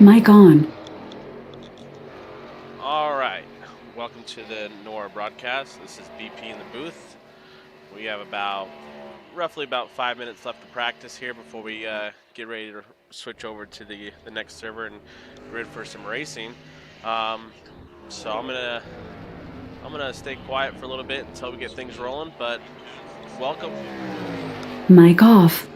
Mic on. All right. Welcome to the Nora broadcast. This is BP in the booth. We have roughly about 5 minutes left to practice here before we get ready to switch over to the next server and grid for some racing. So I'm gonna stay quiet for a little bit until we get things rolling. But welcome. Mic off.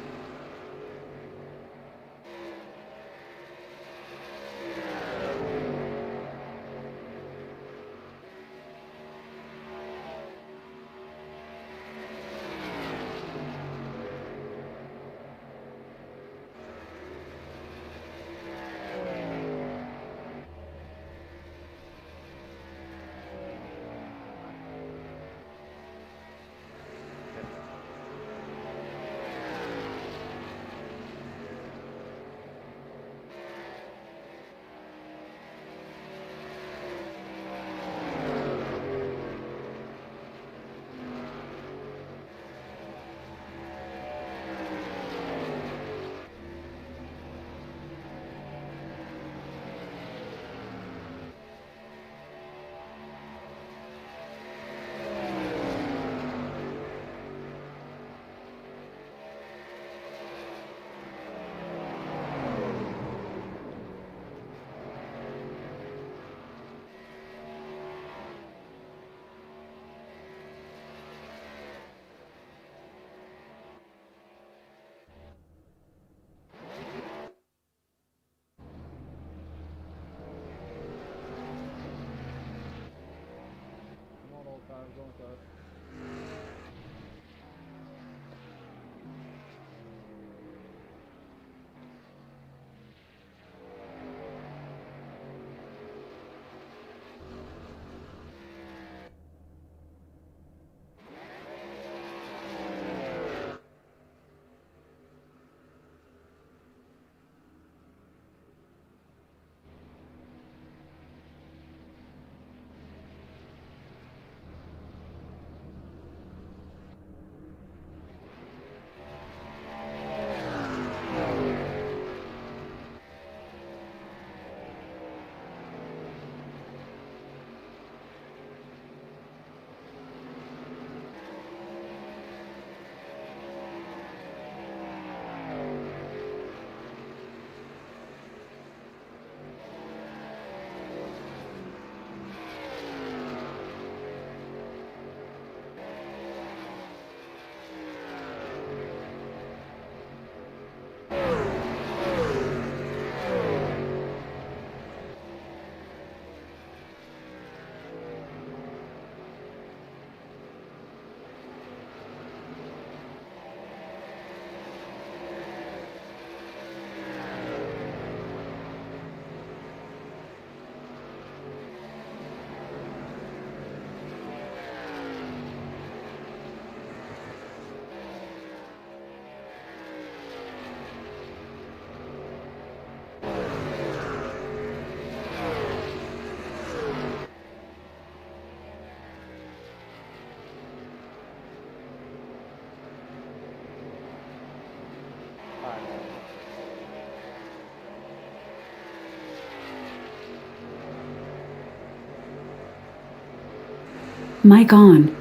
Mic on.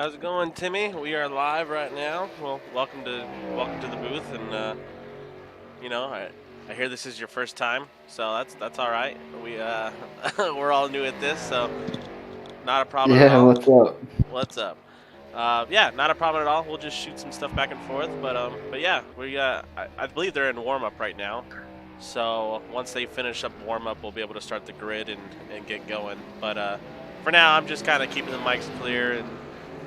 How's it going, Timmy? We are live right now. Well, welcome to the booth, and you know, I hear this is your first time, so that's all right. We we're all new at this, so not a problem at Yeah, all. what's up? What's up? Yeah, not a problem at all. We'll just shoot some stuff back and forth, but yeah, I believe they're in warm up right now. So once they finish up warm up, we'll be able to start the grid and get going. But for now, I'm just kind of keeping the mics clear and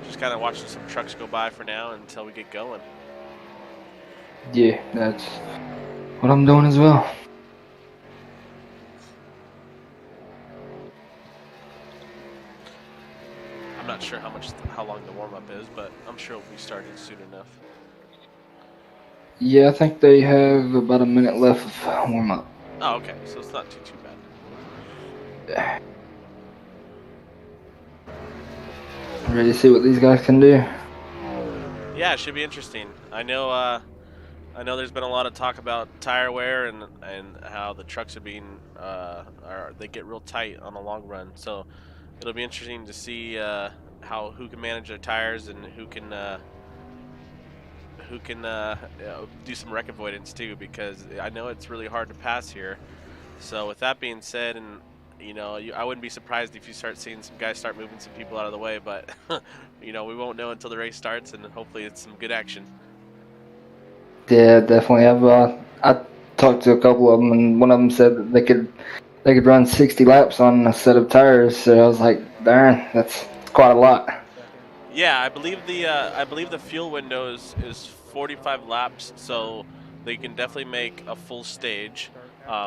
just kind of watching some trucks go by for now until we get going. Yeah, that's what I'm doing as well. I'm not sure how long the warm up is, but I'm sure we'll be starting soon enough. Yeah, I think they have about a minute left of warm up. Oh, okay, so it's not too bad. Ready to see what these guys can do? Yeah, it should be interesting. I know there's been a lot of talk about tire wear and how the trucks are being they get real tight on the long run. So it'll be interesting to see who can manage their tires and who can do some wreck avoidance too, because I know it's really hard to pass here. So with that being said, and I wouldn't be surprised if you start seeing some guys start moving some people out of the way, but we won't know until the race starts, and hopefully it's some good action. Yeah, definitely. I talked to a couple of them, and one of them said that they could run 60 laps on a set of tires. So I was like, darn, that's quite a lot. Yeah, I believe the fuel window is 45 laps, so they can definitely make a full stage,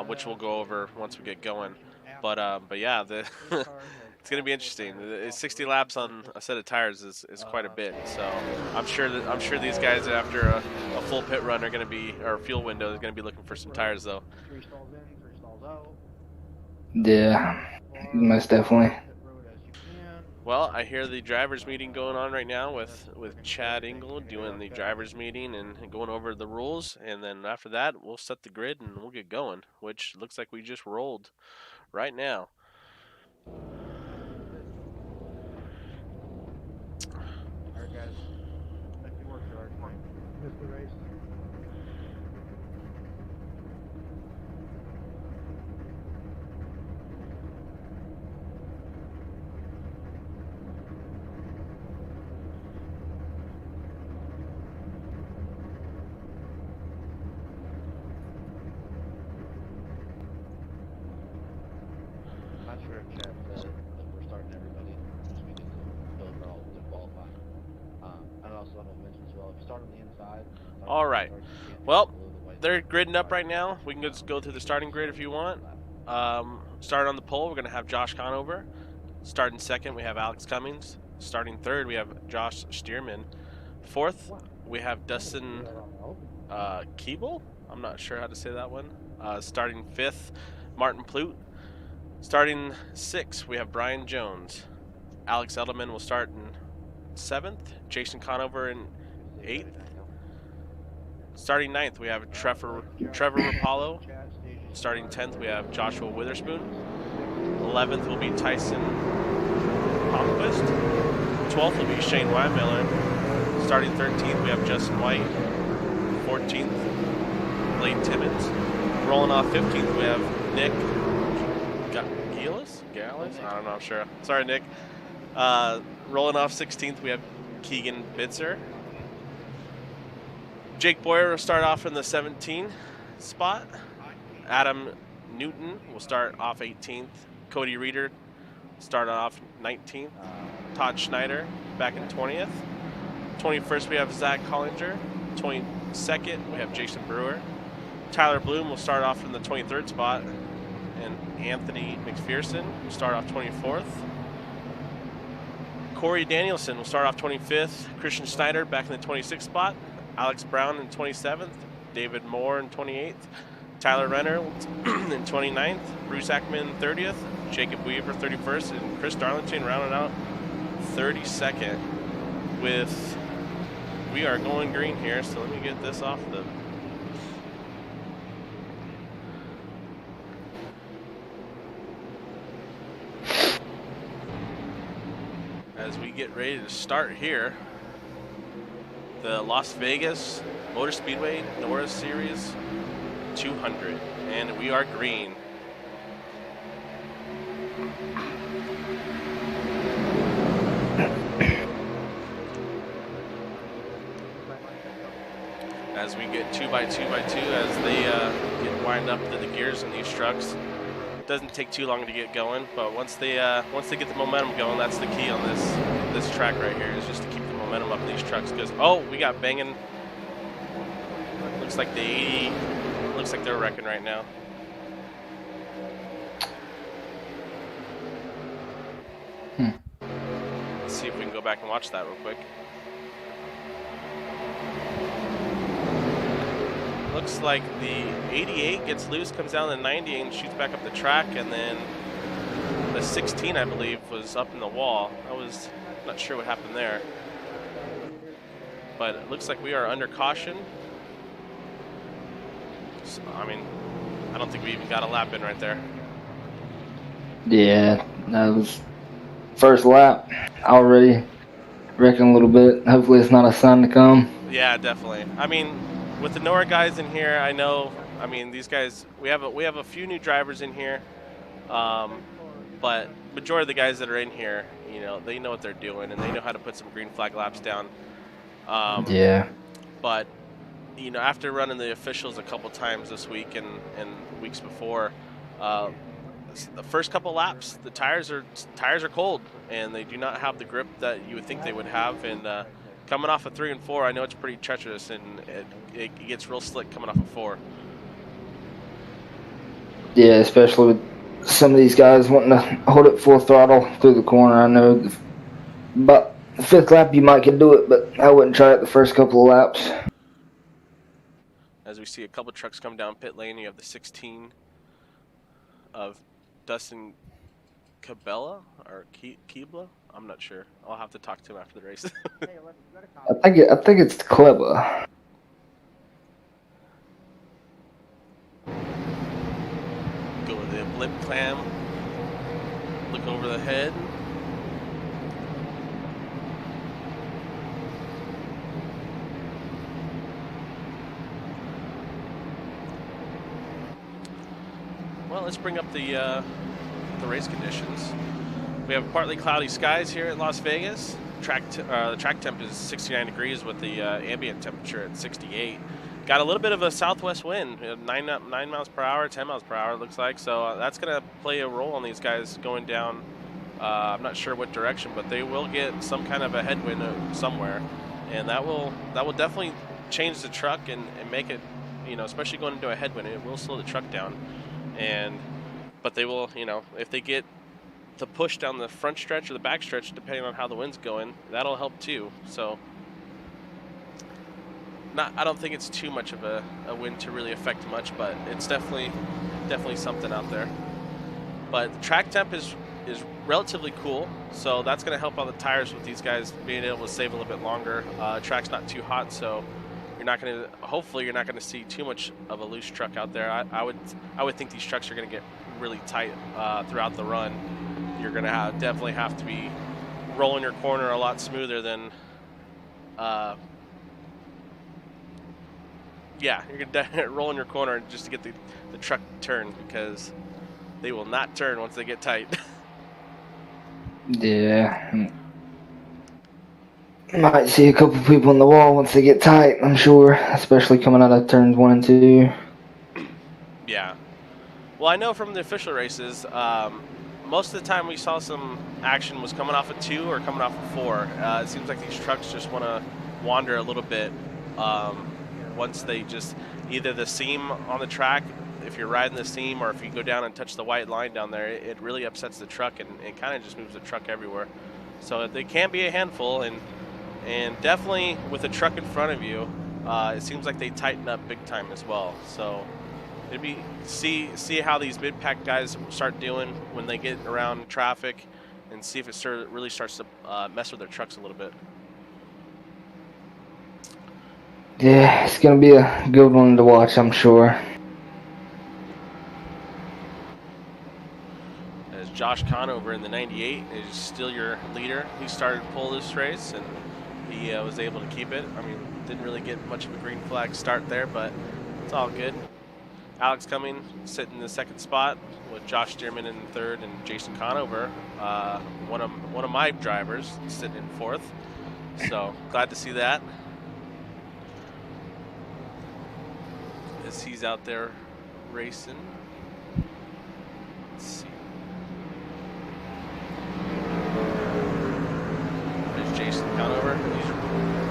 which we'll go over once we get going. But yeah, it's gonna be interesting. 60 laps on a set of tires is quite a bit. So I'm sure these guys after a full pit run are gonna be, or fuel window is gonna be looking for some tires though. Yeah, most definitely. Well, I hear the drivers meeting going on right now with Chad Ingle doing the drivers meeting and going over the rules, and then after that we'll set the grid and we'll get going, which looks like we just rolled right now. Alright guys, that can work for our time. Missed the race. I'm not sure if Chad said if we're starting everybody, just because those are all to qualify. And also I want to mention as well, if you start on the inside. All right. Well, they're gridding up right now. We can just go through the starting grid if you want. Starting on the pole, we're going to have Josh Conover. Starting second, we have Alex Cummings. Starting third, we have Josh Stearman. Fourth, we have Dustin Keeble. I'm not sure how to say that one. Starting fifth, Martin Plute. Starting sixth, we have Brian Jones. Alex Edelman will start in seventh. Jason Conover in eighth. Starting ninth, we have Trevor Rapallo. Starting 10th, we have Joshua Witherspoon. 11th will be Tyson Palmquist. 12th will be Shane Weinmiller. Starting 13th, we have Justin White. 14th, Blade Timmons. Rolling off 15th, we have Nick Gillis? I don't know, I'm sure. Sorry, Nick. Rolling off 16th, we have Keegan Bitzer. Jake Boyer will start off in the 17th spot. Adam Newton will start off 18th. Cody Reeder start off 19th. Todd Schneider back in 20th. 21st, we have Zach Collinger. 22nd, we have Jason Brewer. Tyler Bloom will start off in the 23rd spot. And Anthony McPherson will start off 24th. Corey Danielson will start off 25th. Christian Snyder back in the 26th spot. Alex Brown in 27th. David Moore in 28th. Tyler Renner in 29th. Bruce Ackman 30th. Jacob Weaver 31st. And Chris Darlington rounded out 32nd. We are going green here, so let me get this off the... As we get ready to start here. The Las Vegas Motor Speedway Nora Series 200, and we are green. As we get 2x2x2 as they get wind up to the gears in these trucks. It doesn't take too long to get going, but once they get the momentum going, that's the key on this track right here, is just to keep the momentum up in these trucks. Because we got banging. Looks like the 80. Looks like they're wrecking right now. Let's see if we can go back and watch that real quick. Looks like the 88 gets loose, comes down to 90 and shoots back up the track, and then the 16, I believe, was up in the wall. I was not sure what happened there. But it looks like we are under caution. So, I mean, I don't think we even got a lap in right there. Yeah, that was first lap. Already wrecking a little bit. Hopefully it's not a sign to come. Yeah, definitely. I mean, with the Nora guys in here, I know. I mean, these guys. We have a few new drivers in here, but majority of the guys that are in here, you know, they know what they're doing and they know how to put some green flag laps down. Yeah. But you know, after running the officials a couple times this week and weeks before, the first couple laps, the tires are cold and they do not have the grip that you would think they would have. And coming off of 3 and 4, I know it's pretty treacherous and it gets real slick coming off of 4. Yeah, especially with some of these guys wanting to hold it full throttle through the corner. I know about the 5th lap you might can do it, but I wouldn't try it the first couple of laps. As we see a couple trucks come down pit lane, you have the 16 of Dustin Cabela or Keebla. I'm not sure. I'll have to talk to him after the race. I think it's clever. Go with the blip clam. Look over the head. Well, let's bring up the race conditions. We have partly cloudy skies here at Las Vegas. The track temp is 69 degrees with the ambient temperature at 68. Got a little bit of a southwest wind, 9 miles per hour, 10 miles per hour, it looks like. So that's going to play a role on these guys going down. I'm not sure what direction, but they will get some kind of a headwind somewhere, and that will definitely change the truck and make it, you know, especially going into a headwind, it will slow the truck down. But they will, you know, if they get the push down the front stretch or the back stretch, depending on how the wind's going, that'll help too. So I don't think it's too much of a wind to really affect much, but it's definitely something out there. But the track temp is relatively cool, so that's going to help on the tires with these guys being able to save a little bit longer. Track's not too hot, so hopefully you're not going to see too much of a loose truck out there. I would think these trucks are going to get really tight throughout the run. You're going to definitely have to be rolling your corner a lot smoother than you're going to roll in your corner just to get the truck to turn, because they will not turn once they get tight. Yeah. Might see a couple people in the wall once they get tight, I'm sure, especially coming out of turns 1 and 2. Yeah. Well, I know from the official races, most of the time we saw some action was coming off of 2 or coming off of 4. It seems like these trucks just want to wander a little bit once they just, either the seam on the track, if you're riding the seam, or if you go down and touch the white line down there, it really upsets the truck and it kind of just moves the truck everywhere. So they can be a handful, and definitely with a truck in front of you, it seems like they tighten up big time as well. So it'd be see how these mid-pack guys start doing when they get around traffic, and see if it really starts to mess with their trucks a little bit. Yeah, it's gonna be a good one to watch, I'm sure. As Josh Conover in the 98 is still your leader. He started pole this race, and he was able to keep it. I mean, didn't really get much of a green flag start there, but it's all good. Alex Cumming sitting in the second spot with Josh Stearman in third and Jason Conover, one of my drivers, sitting in fourth. So glad to see that. As he's out there racing. Let's see. There's Jason Conover.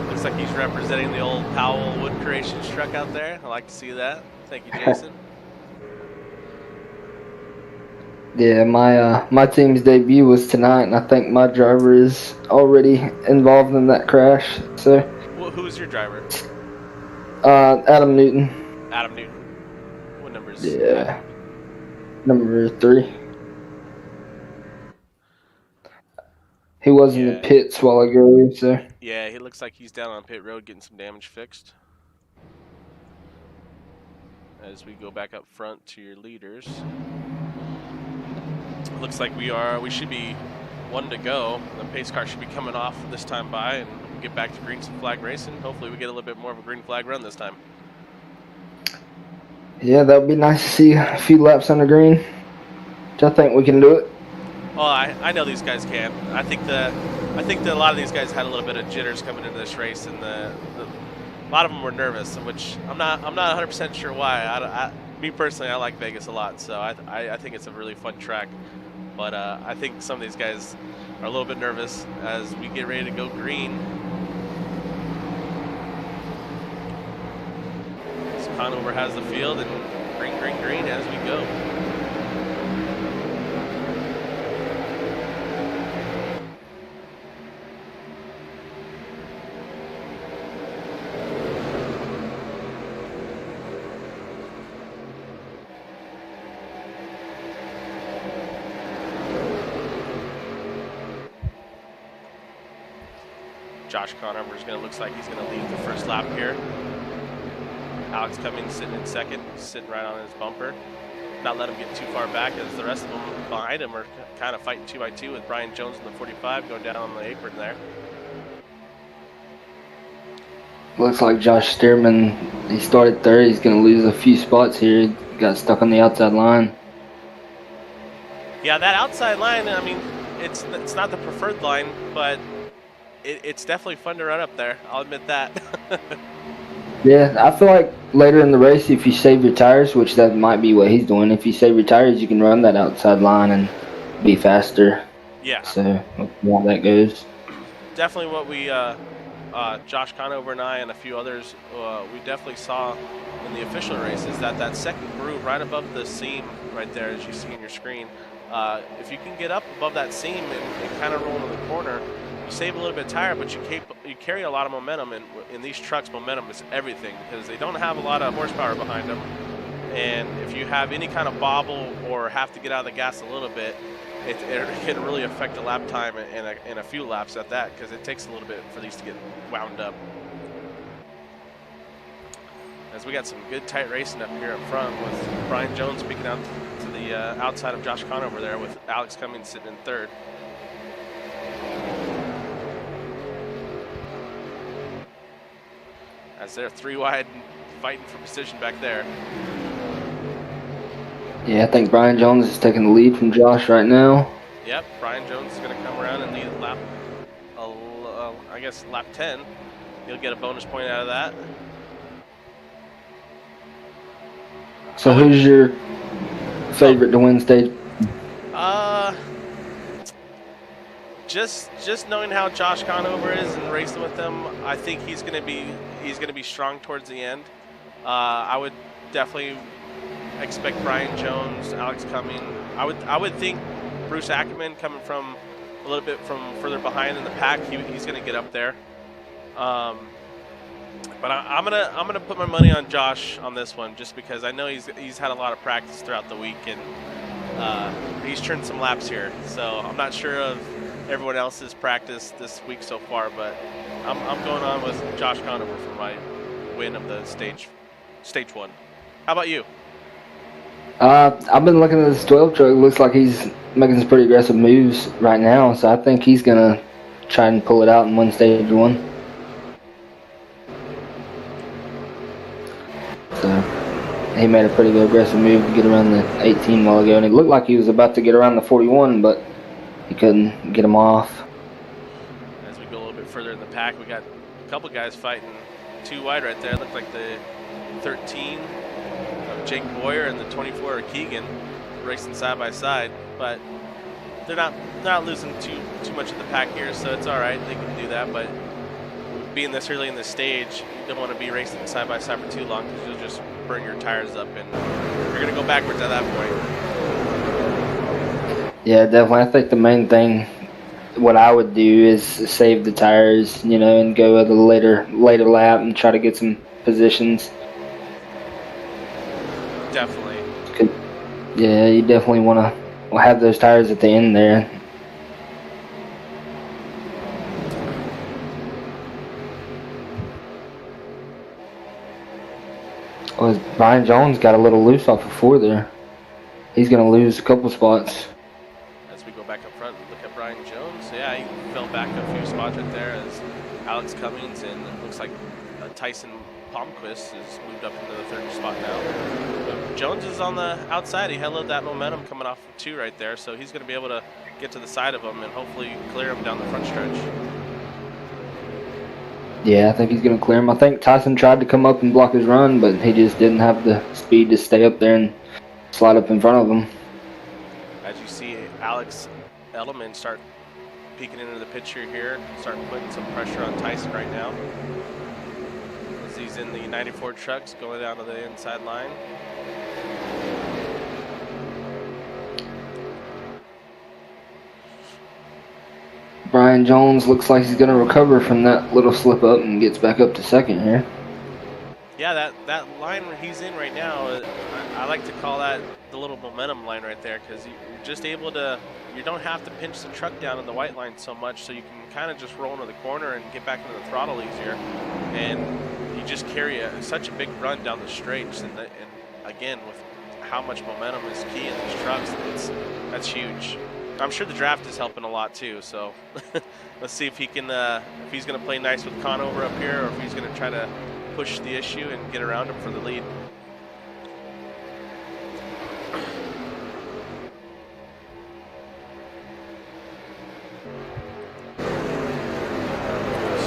Looks like he's representing the old Powell Wood Creations truck out there. I like to see that. Thank you, Jason. Yeah, my team's debut was tonight, and I think my driver is already involved in that crash. So, Well, who's your driver? Adam Newton. Adam Newton. What number is? Yeah, number 3. He was in the pits while ago, so. Yeah, he looks like he's down on pit road getting some damage fixed. As we go back up front to your leaders. Looks like we should be 1 to go. The pace car should be coming off this time by, and we'll get back to green flag racing. Hopefully we get a little bit more of a green flag run this time. Yeah, that would be nice to see a few laps on the green. Which I think we can do it. Well, I know these guys can. I think that a lot of these guys had a little bit of jitters coming into this race, and a lot of them were nervous, which I'm not 100% sure why. Me personally, I like Vegas a lot, so I think it's a really fun track. But I think some of these guys are a little bit nervous as we get ready to go green. So Conover has the field, and green as we go. Josh Conover looks like he's going to lead the first lap here. Alex Cummings sitting in second, sitting right on his bumper. Not let him get too far back, as the rest of them behind him are kind of fighting 2x2 with Brian Jones in the 45 going down on the apron there. Looks like Josh Stearman, he started third. He's going to lose a few spots here. He got stuck on the outside line. Yeah, that outside line, I mean, it's not the preferred line, but it's definitely fun to run up there. I'll admit that. Yeah, I feel like later in the race, if you save your tires, which that might be what he's doing, if you save your tires, you can run that outside line and be faster. Yeah. So, we'll see how that goes. Definitely what we, Josh Conover and I and a few others, we definitely saw in the official races that second groove right above the seam right there, as you see in your screen, if you can get up above that seam and kind of roll into the corner, you save a little bit of tire, but you carry a lot of momentum, and in these trucks, momentum is everything because they don't have a lot of horsepower behind them. And if you have any kind of bobble or have to get out of the gas a little bit, it can really affect the lap time and a few laps at that, because it takes a little bit for these to get wound up. As we got some good tight racing up here up front with Brian Jones peeking out to the outside of Josh Conover there, with Alex Cummings sitting in third. As they're 3 wide fighting for position back there. Yeah, I think Brian Jones is taking the lead from Josh right now. Yep, Brian Jones is going to come around and lead lap, I guess lap 10. He'll get a bonus point out of that. So who's your favorite to win stage? Just knowing how Josh Conover is and racing with them, I think he's going to be strong towards the end. I would definitely expect Brian Jones, Alex Cumming. I would think Bruce Ackerman, coming from a little bit from further behind in the pack, he's going to get up there. But I'm gonna put my money on Josh on this one, just because I know he's had a lot of practice throughout the week, and he's turned some laps here. So I'm not sure of everyone else's practice this week so far, but I'm going on with Josh Conover for my win of the stage 1. How about you? I've been looking at this 12 truck. It looks like he's making some pretty aggressive moves right now, so I think he's gonna try and pull it out in one stage one. So he made a pretty good aggressive move to get around the 18 while ago, and it looked like he was about to get around the 41, but he couldn't get him off. As we go a little bit further in the pack, we got a couple guys fighting too wide right there. It looked like the 13 of Jake Boyer and the 24 of Keegan racing side by side, but they're not losing too much of the pack here, so it's all right. They can do that, but being this early in the stage, you don't want to be racing side by side for too long because you'll just burn your tires up and you're going to go backwards at that point. Yeah, definitely. I think the main thing, what I would do is save the tires, and go at a later lap and try to get some positions. Definitely. Yeah, you definitely want to have those tires at the end there. Well, Brian Jones got a little loose off of 4 there. He's going to lose a couple spots. As we go back up front and look at Brian Jones, yeah, he fell back a few spots right there as Alex Cummings and it looks like Tyson Palmquist has moved up into the 3rd spot now. But Jones is on the outside. He held that momentum coming off of 2 right there, so he's going to be able to get to the side of him and hopefully clear him down the front stretch. Yeah, I think he's going to clear him. I think Tyson tried to come up and block his run, but he just didn't have the speed to stay up there and slide up in front of him. As you see Alex Edelman start peeking into the picture here, starting putting some pressure on Tyson right now. As he's in the 94 trucks going down to the inside line. Brian Jones looks like he's going to recover from that little slip up and gets back up to 2nd here. Yeah, that line where he's in right now, I like to call that the little momentum line right there because you're just able to, you don't have to pinch the truck down in the white line so much, so you can kind of just roll into the corner and get back into the throttle easier. And you just carry such a big run down the straights, and again, with how much momentum is key in these trucks, that's huge. I'm sure the draft is helping a lot too, so let's see if he can, if he's going to play nice with Conover up here, or if he's going to try to push the issue and get around him for the lead.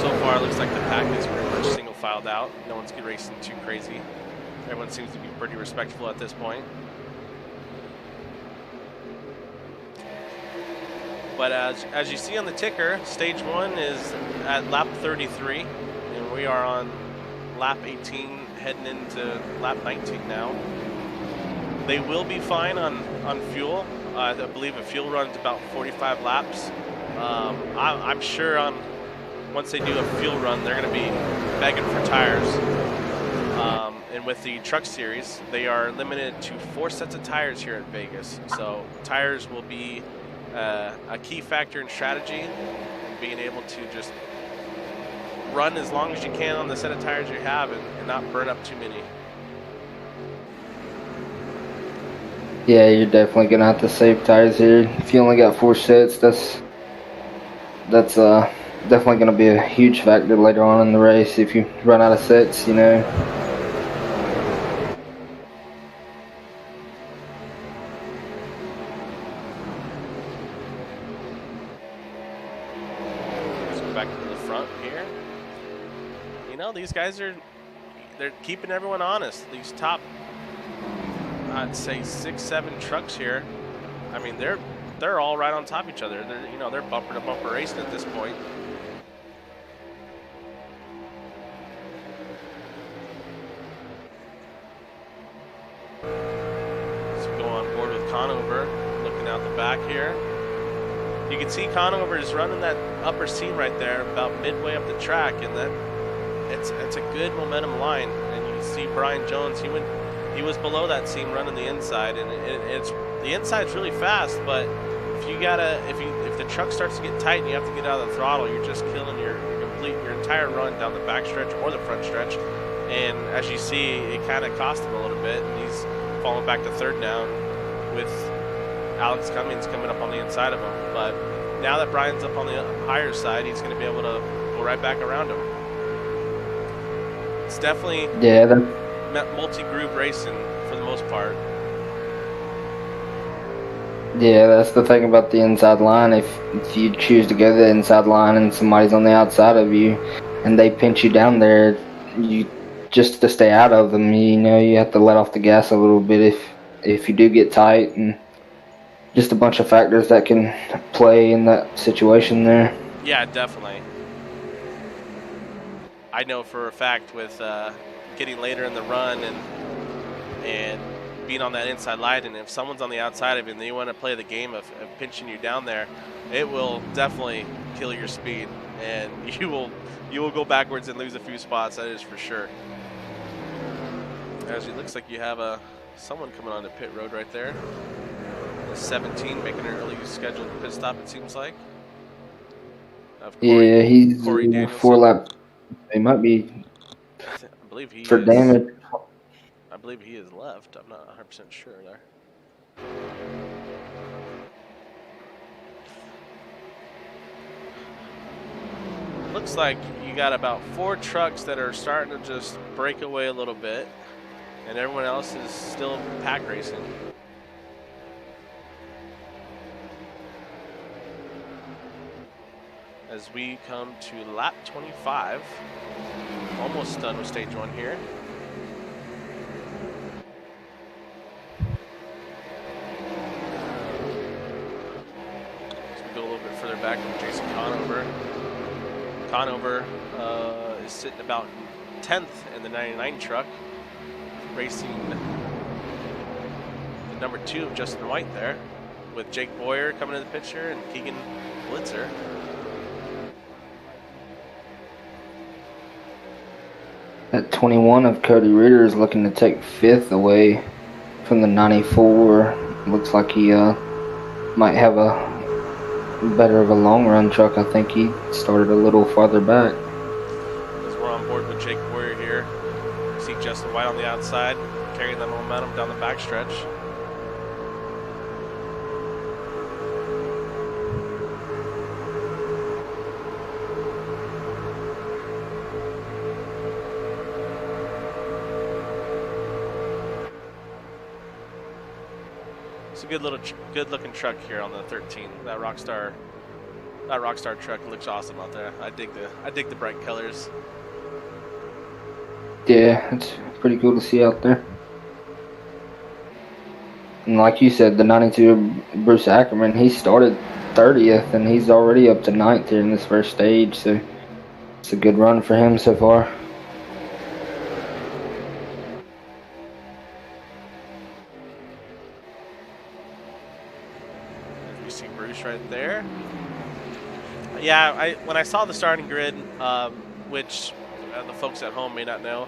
So far, it looks like the pack is pretty much single filed out. No one's racing too crazy. Everyone seems to be pretty respectful at this point. But as you see on the ticker, stage 1 is at lap 33, and we are on lap 18 heading into lap 19 now. They will be fine on fuel. I believe a fuel run is about 45 laps. I'm sure once they do a fuel run, they're going to be begging for tires. And with the truck series, they are limited to 4 sets of tires here at Vegas. So tires will be a key factor in strategy, and being able to just run as long as you can on the set of tires you have and not burn up too many. Yeah, you're definitely gonna have to save tires here. If you only got 4 sets, that's definitely gonna be a huge factor later on in the race if you run out of sets, These guys they're keeping everyone honest. These top, I'd say 6-7 trucks here, I mean they're all right on top of each other. They're bumper to bumper racing at this point. So go on board with Conover, looking out the back here. You can see Conover is running that upper seam right there about midway up the track, and it's a good momentum line. And you see Brian Jones, he was below that seam running the inside, and the inside's really fast, but if the truck starts to get tight and you have to get out of the throttle, you're just killing your entire run down the back stretch or the front stretch. And as you see, it kind of cost him a little bit, and he's falling back to third down with Alex Cummings coming up on the inside of him. But now that Brian's up on the higher side, he's going to be able to go right back around him. It's definitely multi-groove racing for the most part. Yeah, that's the thing about the inside line. If you choose to go the inside line and somebody's on the outside of you and they pinch you down there, you just to stay out of them, you have to let off the gas a little bit if you do get tight, and just a bunch of factors that can play in that situation there. Yeah, definitely. I know for a fact with getting later in the run and being on that inside line, and if someone's on the outside of you and they want to play the game of pinching you down there, it will definitely kill your speed, and you will go backwards and lose a few spots. That is for sure. As it looks like you have someone coming on the pit road right there. The 17 making an early scheduled pit stop, it seems like. Yeah, he's Corey in 4 lap. He might be I believe he for is, damage. I believe he is left. I'm not 100% sure there. Looks like you got about 4 trucks that are starting to just break away a little bit, and everyone else is still pack racing. As we come to lap 25, almost done with stage 1 here. So we go a little bit further back with Jason Conover. Conover is sitting about 10th in the 99 truck, racing the number 2 of Justin White there, with Jake Boyer coming in the picture and Keegan Blitzer. That 21 of Cody Ritter is looking to take 5th away from the 94. Looks like he might have a better of a long run truck. I think he started a little farther back. As we're on board with Jake Boyer here, see Justin White on the outside, carrying that momentum down the backstretch. It's a good looking truck here on the 13. That Rockstar truck looks awesome out there. I dig the bright colors. Yeah, it's pretty cool to see out there. And like you said, the 92 Bruce Ackerman, he started 30th and he's already up to 9th here in this first stage, so it's a good run for him so far. Right there. Yeah, when I saw the starting grid, which the folks at home may not know,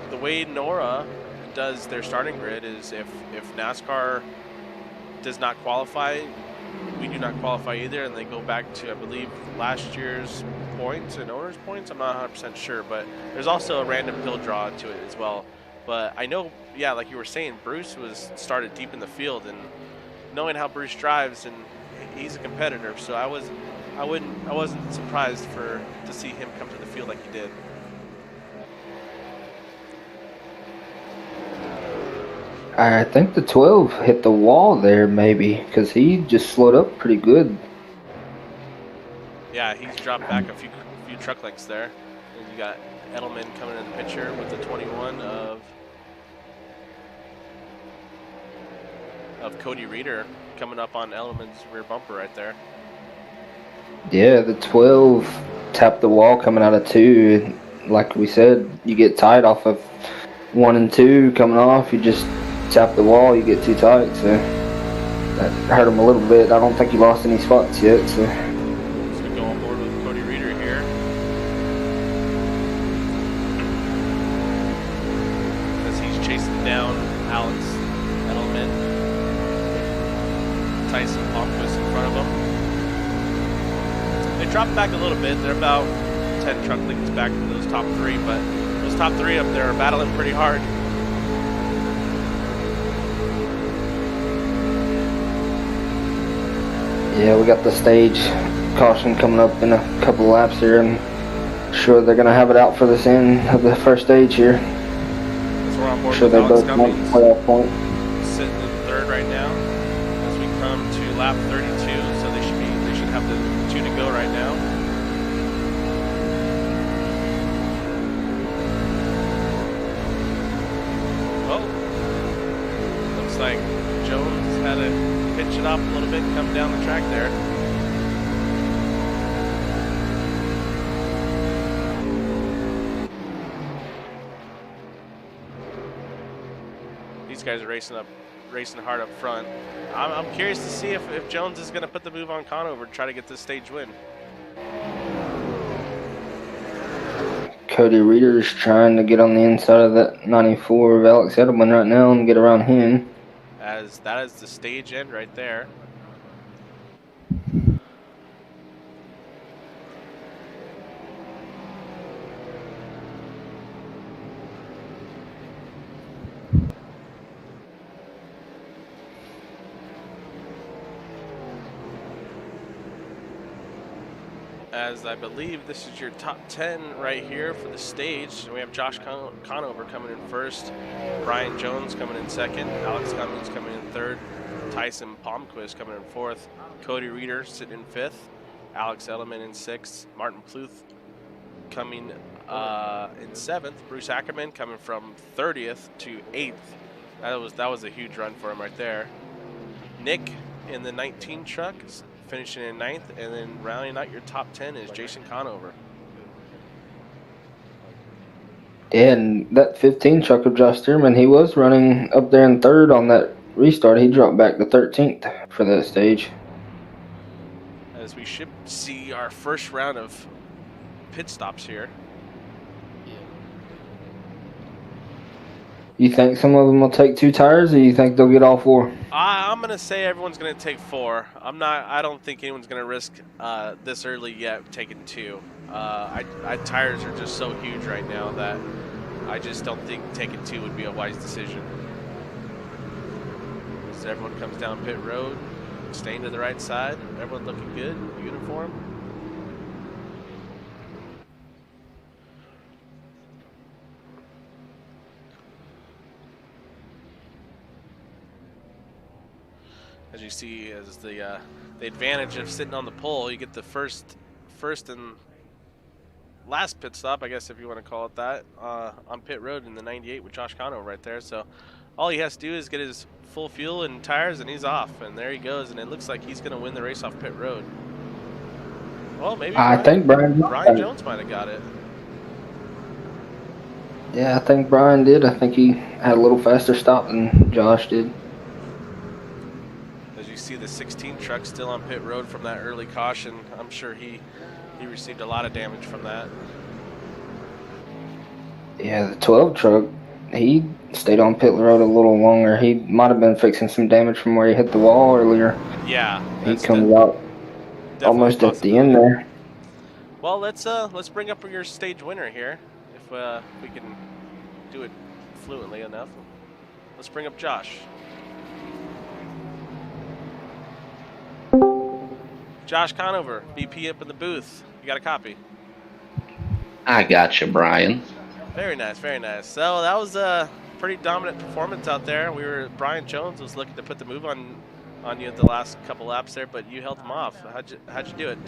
the way Nora does their starting grid is if NASCAR does not qualify, we do not qualify either, and they go back to, I believe, last year's points and owners' points. I'm not 100% sure, but there's also a random pill draw to it as well. But I know, yeah, like you were saying, Bruce was started deep in the field, and knowing how Bruce drives, and he's a competitor, so I wasn't surprised to see him come to the field like he did. I think the 12 hit the wall there, maybe, because he just slowed up pretty good. Yeah, he's dropped back a few truck lengths there. And you got Edelman coming in the picture with the 21 of Cody Reeder coming up on Edelman's rear bumper right there. Yeah, the 12 tapped the wall coming out of 2. Like we said, you get tight off of 1 and 2 coming off. You just tap the wall, you get too tight. So that hurt him a little bit. I don't think he lost any spots yet. So we go on board with Cody Reeder here. As he's chasing down Alex Edelman. Tyson Palmquist in front of them. They dropped back a little bit. They're about 10 truck lengths back from those top 3, but those top 3 up there are battling pretty hard. Yeah, we got the stage caution coming up in a couple laps here, and sure they're gonna have it out for this end of the first stage here. As we're on board Sure with they Alex both want Cummings, playoff point. sitting in third right now. As we come to lap 32, so they should have the 2 to go right now. Oh, looks like Jones had to pitch it off a little bit and come down the track there. These guys are racing hard up front. I'm curious to see if Jones is going to put the move on Conover to try to get this stage win. Cody Reeder's trying to get on the inside of that 94 of Alex Edelman right now and get around him. As that is the stage end right there. As I believe this is your top 10 right here for the stage. We have Josh Conover coming in first, Brian Jones coming in second, Alex Cummings coming in third, Tyson Palmquist coming in fourth, Cody Reeder sitting in fifth, Alex Edelman in sixth, Martin Pluth coming in seventh, Bruce Ackerman coming from 30th to 8th. That was a huge run for him right there. Nick in the 19 truck finishing in 9th, and then rounding out your top 10 is Jason Conover. And that 15 truck of Josh Stearman, he was running up there in third on that restart. He dropped back to 13th for that stage. As we should see our first round of pit stops here. You think some of them will take 2 tires, or you think they'll get all 4? I'm gonna say everyone's gonna take 4. I don't think anyone's gonna risk this early yet taking 2. Tires are just so huge right now that I just don't think taking 2 would be a wise decision. As everyone comes down pit road, staying to the right side, everyone looking good, uniform. As you see, as the advantage of sitting on the pole, you get the first and last pit stop, I guess if you want to call it that, on pit road in the 98 with Josh Conover right there. So all he has to do is get his full fuel and tires, and he's off. And there he goes, and it looks like he's going to win the race off pit road. Well, maybe I think Brian Jones might have got it. Yeah, I think Brian did. I think he had a little faster stop than Josh did. You see the 16 truck still on pit road from that early caution. I'm sure he received a lot of damage from that. Yeah, the 12 truck, he stayed on pit road a little longer. He might have been fixing some damage from where he hit the wall earlier. Yeah, he comes out almost at the end there. Well, let's bring up your stage winner here, if we can do it fluently enough. Let's bring up Josh. Josh Conover, BP up in the booth. You got a copy? I got you, Brian. Very nice, very nice. So that was a pretty dominant performance out there. Brian Jones was looking to put the move on you the last couple laps there, but you held him off. How'd you do it?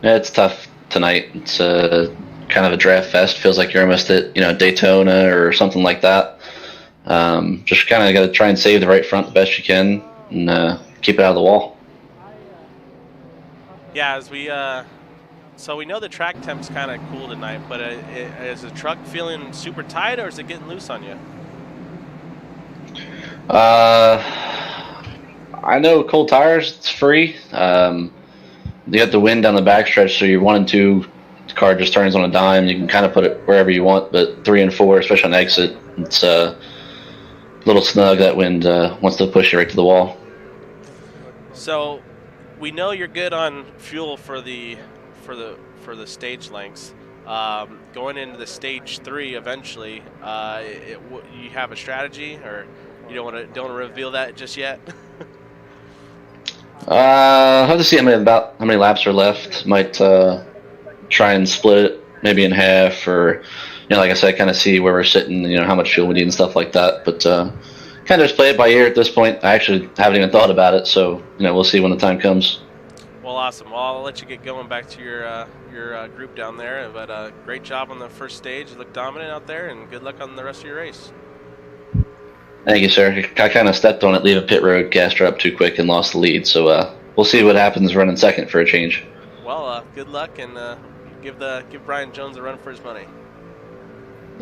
Yeah, it's tough tonight. It's kind of a draft fest. Feels like you're almost at Daytona or something like that. Just kind of got to try and save the right front the best you can and keep it out of the wall. Yeah, as so we know the track temp's kind of cool tonight, but is the truck feeling super tight, or is it getting loose on you? I know cold tires, it's free. You got the wind down the backstretch, so your 1 and 2 car just turns on a dime. You can kind of put it wherever you want, but 3 and 4, especially on exit, it's a little snug. That wind wants to push you right to the wall. So we know you're good on fuel for the stage lengths. Going into the stage 3 eventually, you have a strategy, or you don't want to reveal that just yet? Have to see how many laps are left. Might try and split it maybe in half, or like I said, kind of see where we're sitting. How much fuel we need and stuff like that. But kind of just play it by ear at this point. I actually haven't even thought about it, so we'll see when the time comes. Well, awesome. Well, I'll let you get going back to your group down there. But great job on the first stage. You look dominant out there, and good luck on the rest of your race. Thank you, sir. I kind of stepped on it, leave a pit road, gassed her up too quick, and lost the lead. So we'll see what happens running second for a change. Well, good luck, and give Brian Jones a run for his money.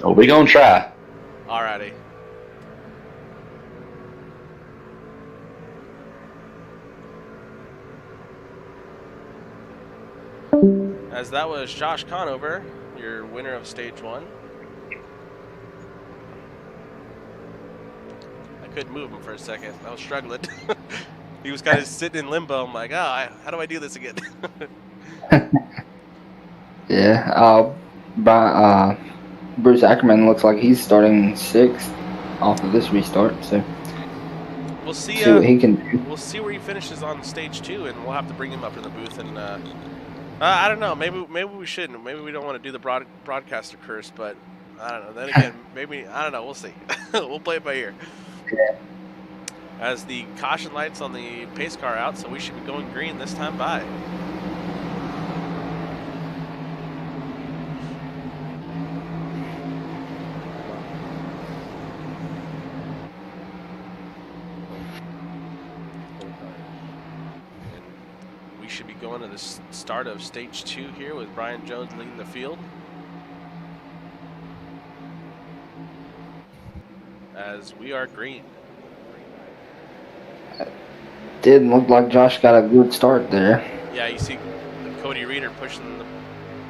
Oh, we gonna try. Alrighty. As that was Josh Conover, your winner of stage 1. I couldn't move him for a second. I was struggling. He was kind of sitting in limbo. I'm like, how do I do this again? Yeah. Bruce Ackerman looks like he's starting 6th off of this restart. So we'll see what he can do. We'll see where he finishes on stage 2, and we'll have to bring him up in the booth. And I don't know. Maybe we shouldn't. Maybe we don't want to do the broadcaster curse. But I don't know. Then again, maybe I don't know. We'll see. We'll play it by ear. Yeah. As the caution lights on the pace car out, so we should be going green this time by. We should be going to the start of stage 2 here with Brian Jones leading the field. As we are green. Didn't look like Josh got a good start there. Yeah, you see Cody Reeder pushing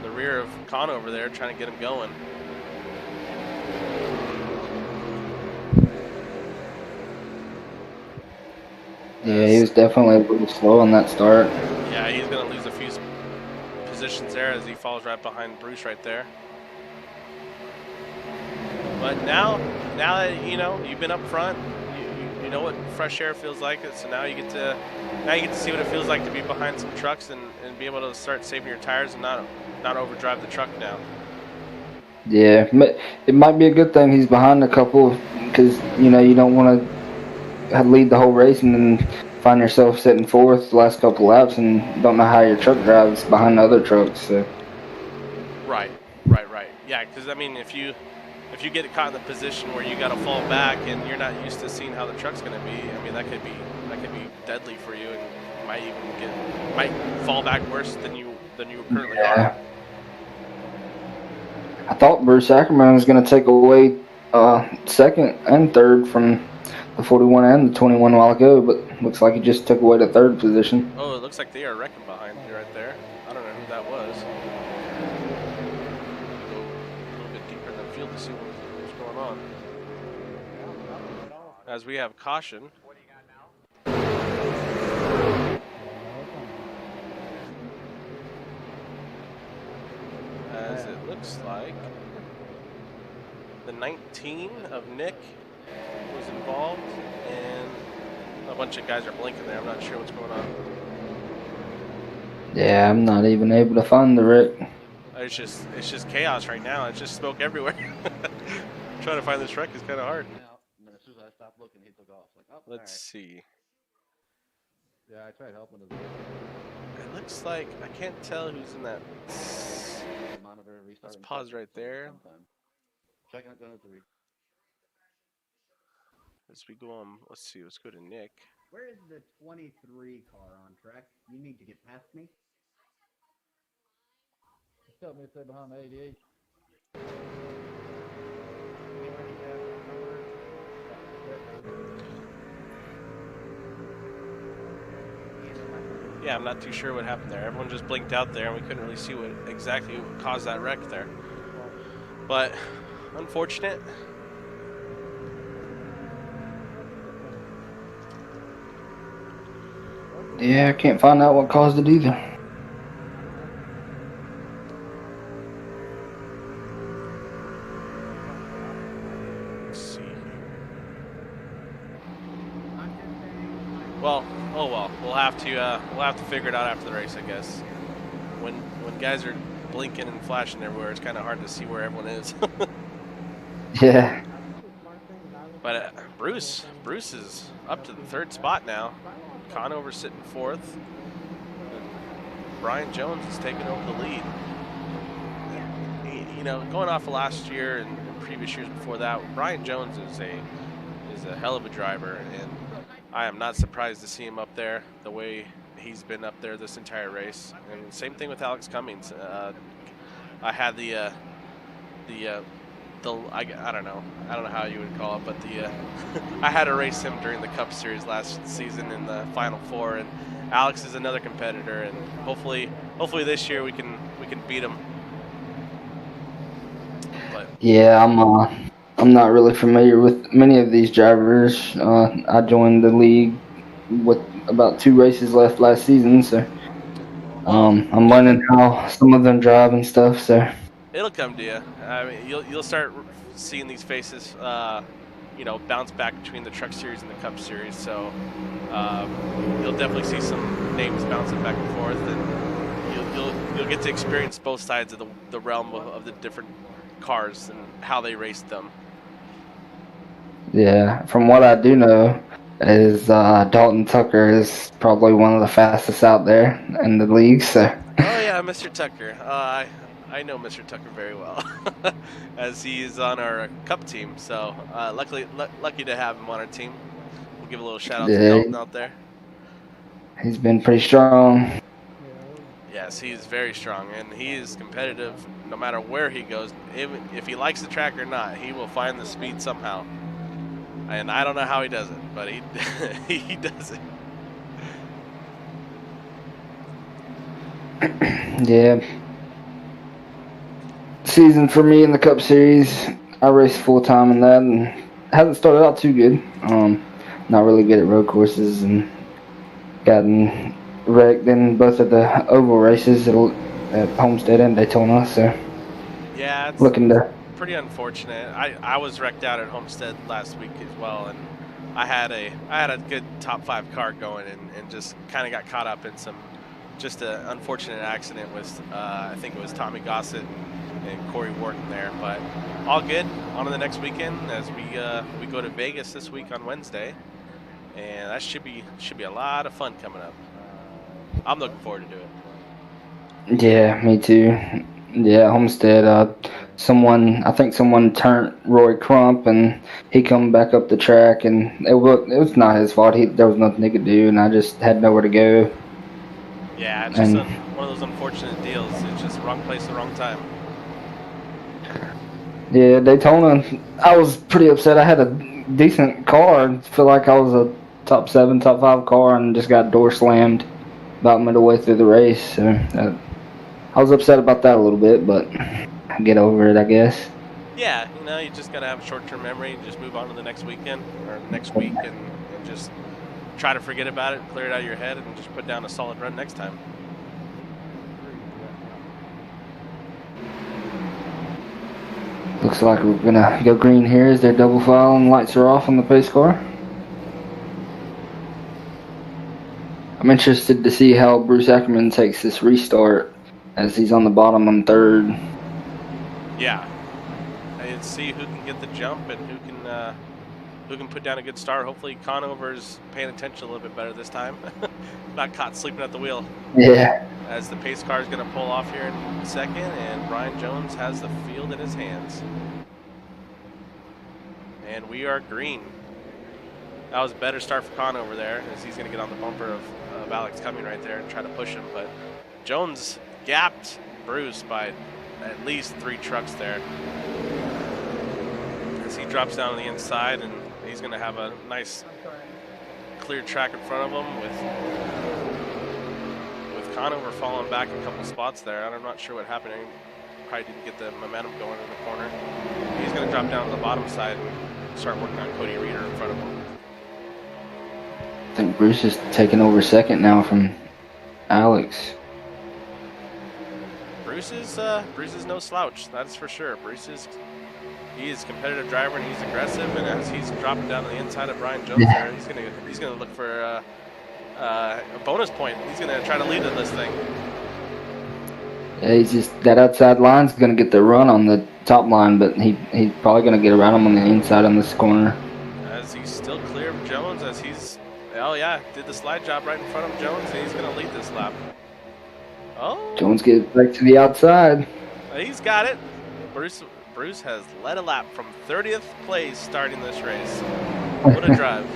the rear of Conover there, trying to get him going. Yeah, he was definitely a little slow on that start. Yeah, he's going to lose a few positions there as he falls right behind Bruce right there. But now that you've been up front, you know what fresh air feels like. So now you get to see what it feels like to be behind some trucks and be able to start saving your tires and not overdrive the truck now. Yeah, it might be a good thing he's behind a couple, because you don't want to lead the whole race and then find yourself sitting 4th the last couple laps and don't know how your truck drives behind the other trucks. So. Right. Yeah, because I mean, if you get caught in the position where you got to fall back and you're not used to seeing how the truck's going to be, I mean that could be deadly for you, and might fall back worse than you currently are. I thought Bruce Ackerman was going to take away 2nd and 3rd from the 41 and the 21 a while ago, but looks like he just took away the 3rd position. Oh, it looks like they are wrecking behind you right there. I don't know who that was. Go a little bit deeper in the field to see what's going on. As we have caution. As it looks like the 19 of Nick was involved, and a bunch of guys are blinking there. I'm not sure what's going on. Yeah, I'm not even able to find the wreck. It's just chaos right now. It's just smoke everywhere. Trying to find this wreck is kind of hard. And then as soon as I stopped looking, he took off. Like, oh, Let's see. Yeah, I tried helping him. It looks like I can't tell who's in that. Monitor, Let's pause right there. Check out gun 3. As we go on, let's see. Let's go to Nick. Where is the 23 car on track? You need to get past me. Just tell me to stay behind the 88. Yeah, I'm not too sure what happened there. Everyone just blinked out there, and we couldn't really see what exactly caused that wreck there. But unfortunate. Yeah, I can't find out what caused it either. Let's see here. I'm just saying, Well, oh well. We'll have to figure it out after the race, I guess. When guys are blinking and flashing everywhere, it's kind of hard to see where everyone is. Yeah. But Bruce is up to the 3rd spot now. Conover sitting 4th. And Brian Jones is taking over the lead. You know, going off of last year and previous years before that, Brian Jones is a hell of a driver, and I am not surprised to see him up there the way he's been up there this entire race. And same thing with Alex Cummings. I had I don't know how you would call it, but I had to race him during the Cup Series last season in the Final Four, and Alex is another competitor, and hopefully this year we can beat him. But Yeah, I'm not really familiar with many of these drivers. I joined the league with about 2 races left last season, so I'm learning how some of them drive and stuff. So it'll come to you. I mean, you'll start seeing these faces, bounce back between the Truck Series and the Cup Series. So you'll definitely see some names bouncing back and forth, and you'll get to experience both sides of the realm of the different cars and how they raced them. yeah, from what I do know, is Dalton Tucker is probably one of the fastest out there in the league. So Oh yeah, Mr. Tucker. I know Mr. Tucker very well, as he is on our Cup team. So lucky to have him on our team. We'll give a little shout out to Dalton out there. He's been pretty strong. Yes, he is very strong, and he is competitive no matter where he goes. If he likes the track or not, he will find the speed somehow. And I don't know how he does it, but he he does it. Yeah. Season for me in the Cup Series, I raced full time in that, and hasn't started out too good. Not really good at road courses, and gotten wrecked in both of the oval races at Homestead and Daytona. So yeah, it's looking to. pretty unfortunate. I was wrecked out at Homestead last week as well, and I had a good top 5 car going, and just kind of got caught up in just an unfortunate accident with I think it was Tommy Gossett and Corey Wharton there, but all good. On to the next weekend as we go to Vegas this week on Wednesday, and that should be a lot of fun coming up. I'm looking forward to it. Yeah, me too. Yeah, Homestead. I think someone turned Roy Crump, and he come back up the track, and it was not his fault. There was nothing he could do, and I just had nowhere to go. Yeah, it's just one of those unfortunate deals. It's just wrong place, the wrong time. Yeah, Daytona, I was pretty upset. I had a decent car. I feel like I was a top 7, top 5 car, and just got door slammed about midway through the race. So I was upset about that a little bit, but I get over it, I guess. Yeah, you just got to have a short-term memory and just move on to the next weekend or next week and just try to forget about it, clear it out of your head, and just put down a solid run next time. Looks like we're going to go green here as they're double file and lights are off on the pace car. I'm interested to see how Bruce Ackerman takes this restart as he's on the bottom on 3rd. Yeah. And see who can get the jump and who can put down a good start. Hopefully Conover's paying attention a little bit better this time. Not caught sleeping at the wheel. Yeah. As the pace car is going to pull off here in a second, and Brian Jones has the field in his hands. And we are green. That was a better start for Conover there, as he's going to get on the bumper of Alex Cumming right there and try to push him. But Jones gapped Bruce by at least 3 trucks there. As he drops down on the inside, and he's going to have a nice clear track in front of him with Conover falling back a couple spots there. I'm not sure what happened. He probably didn't get the momentum going in the corner. He's going to drop down to the bottom side and start working on Cody Reeder in front of him. I think Bruce is taking over 2nd now from Alex. Bruce is no slouch, that's for sure. He is a competitive driver and he's aggressive, and as he's dropping down to the inside of Brian Jones there, he's gonna look for A bonus point. He's going to try to lead in this thing. Yeah, he's just that outside line's gonna get the run on the top line, but he's probably gonna get around him on the inside on this corner. As he's still clear of Jones, as he's, oh yeah, did the slide job right in front of Jones, and he's going to lead this lap. Oh, Jones gets back to the outside. he's got it. Bruce has led a lap from 30th place starting this race. What a drive.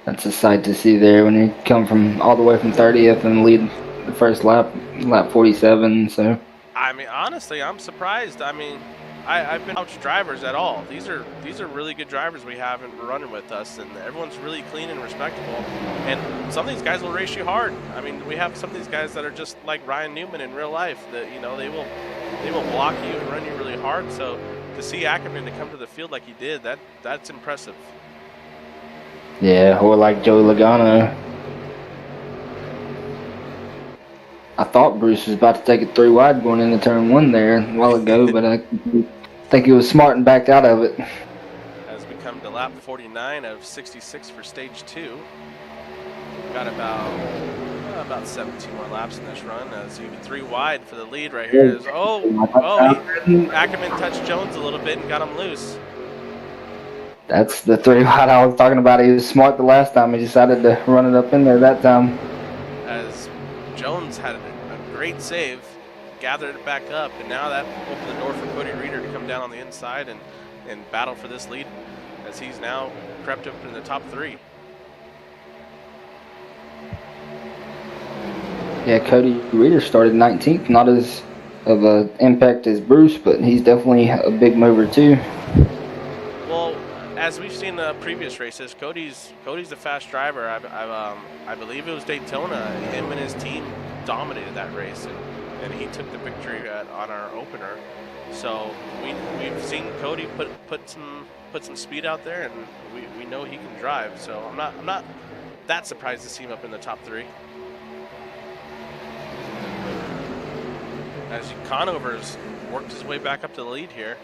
That's a sight to see there when you come from all the way from 30th and lead the first lap 47. So I mean, honestly, I'm surprised. I mean, I've been out drivers at all. These are really good drivers we have running with us, and everyone's really clean and respectable. And some of these guys will race you hard. I mean, we have some of these guys that are just like Ryan Newman in real life. That they will block you and run you really hard. So to see Ackerman to come to the field like he did, that's impressive. yeah, or like Joey Logano. I thought Bruce was about to take it 3 wide going into turn 1 there a while ago, but I think he was smart and backed out of it. As we come to lap 49 of 66 for stage 2, we've got about 17 more laps in this run. As you 3 wide for the lead right here. Ackerman touched Jones a little bit and got him loose. That's the 3 wide I was talking about. He was smart the last time. He decided to run it up in there that time. As Jones had a great save, gathered it back up, and now that opened the door for Cody Reeder to come down on the inside and battle for this lead, as he's now crept up in the top 3. Yeah, Cody Reeder started 19th. Not as of an impact as Bruce, but he's definitely a big mover too. Well, as we've seen in the previous races, Cody's a fast driver. I believe it was Daytona. Him and his team dominated that race, and he took the victory on our opener. So we've seen Cody put some speed out there, and we know he can drive. So I'm not that surprised to see him up in the top 3. As Conover's worked his way back up to the lead here.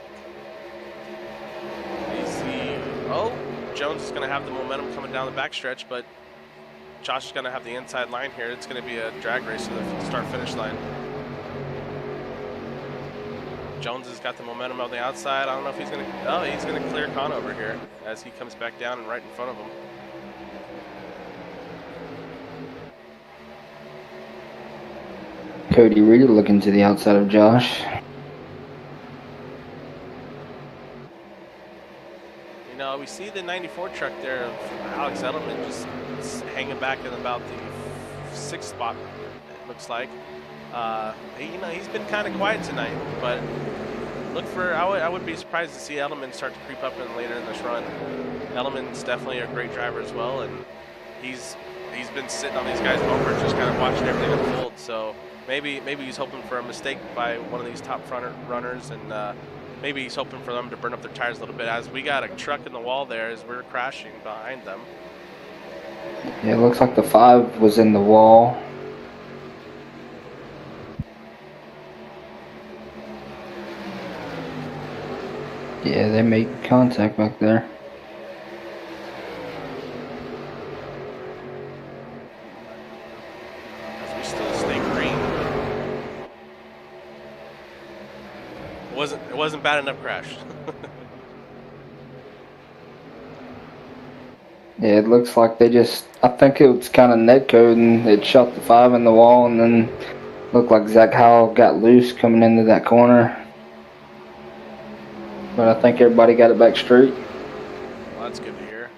Jones is going to have the momentum coming down the backstretch, but Josh is going to have the inside line here. It's going to be a drag race to the start-finish line. Jones has got the momentum on the outside. I don't know if he's going to... Oh, he's going to clear Conover here as he comes back down and right in front of him. Cody Reeder looking to the outside of Josh. We see the 94 truck there of Alex Edelman just hanging back in about the 6th spot, it looks like. He's been kind of quiet tonight, but look for... I would be surprised to see Edelman start to creep up in later in this run. Edelman's definitely a great driver as well, and he's been sitting on these guys' bumpers just kind of watching everything unfold. So maybe he's hoping for a mistake by one of these top runners, and maybe he's hoping for them to burn up their tires a little bit, as we got a truck in the wall there as we're crashing behind them. Yeah, it looks like the 5 was in the wall. Yeah, they made contact back there. As we still stay green. It wasn't bad enough crash. Yeah, it looks like they just... I think it was kind of net code, and it shot the 5 in the wall, and then looked like Zach Howell got loose coming into that corner. But I think everybody got it back straight. Well, that's good to hear.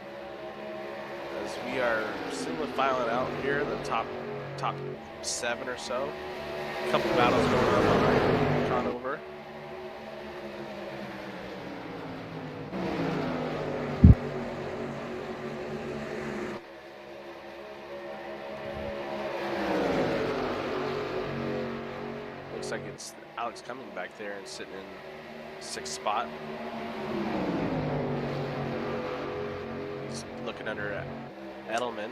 As we are single filing out here, the top 7 or so. A couple battles going on behind Conover. Looks like it's Alex Cumming back there and sitting in 6th spot. He's looking under Edelman.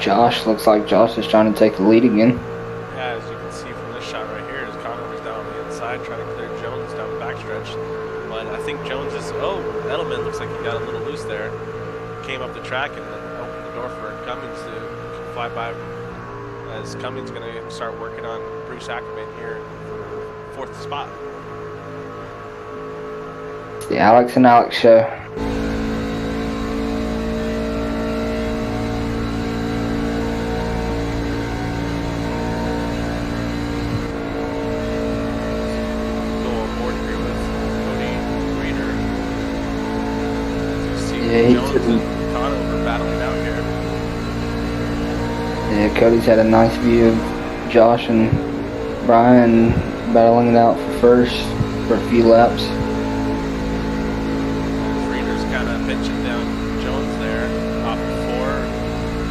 Josh. Looks like Josh is trying to take the lead again. Yeah, as you can see from this shot right here, as Conover's down on the inside trying to clear Jones down the backstretch. But I think Jones is, Edelman looks like he got a little loose there. Came up the track and then opened the door for Cummings to fly by, as Cummings going to start working on Bruce Ackerman here for 4th spot. It's the Alex and Alex show. Cody's had a nice view of Josh and Brian battling it out for first for a few laps. Reeder's kind of pinching down Jones there, off of 4,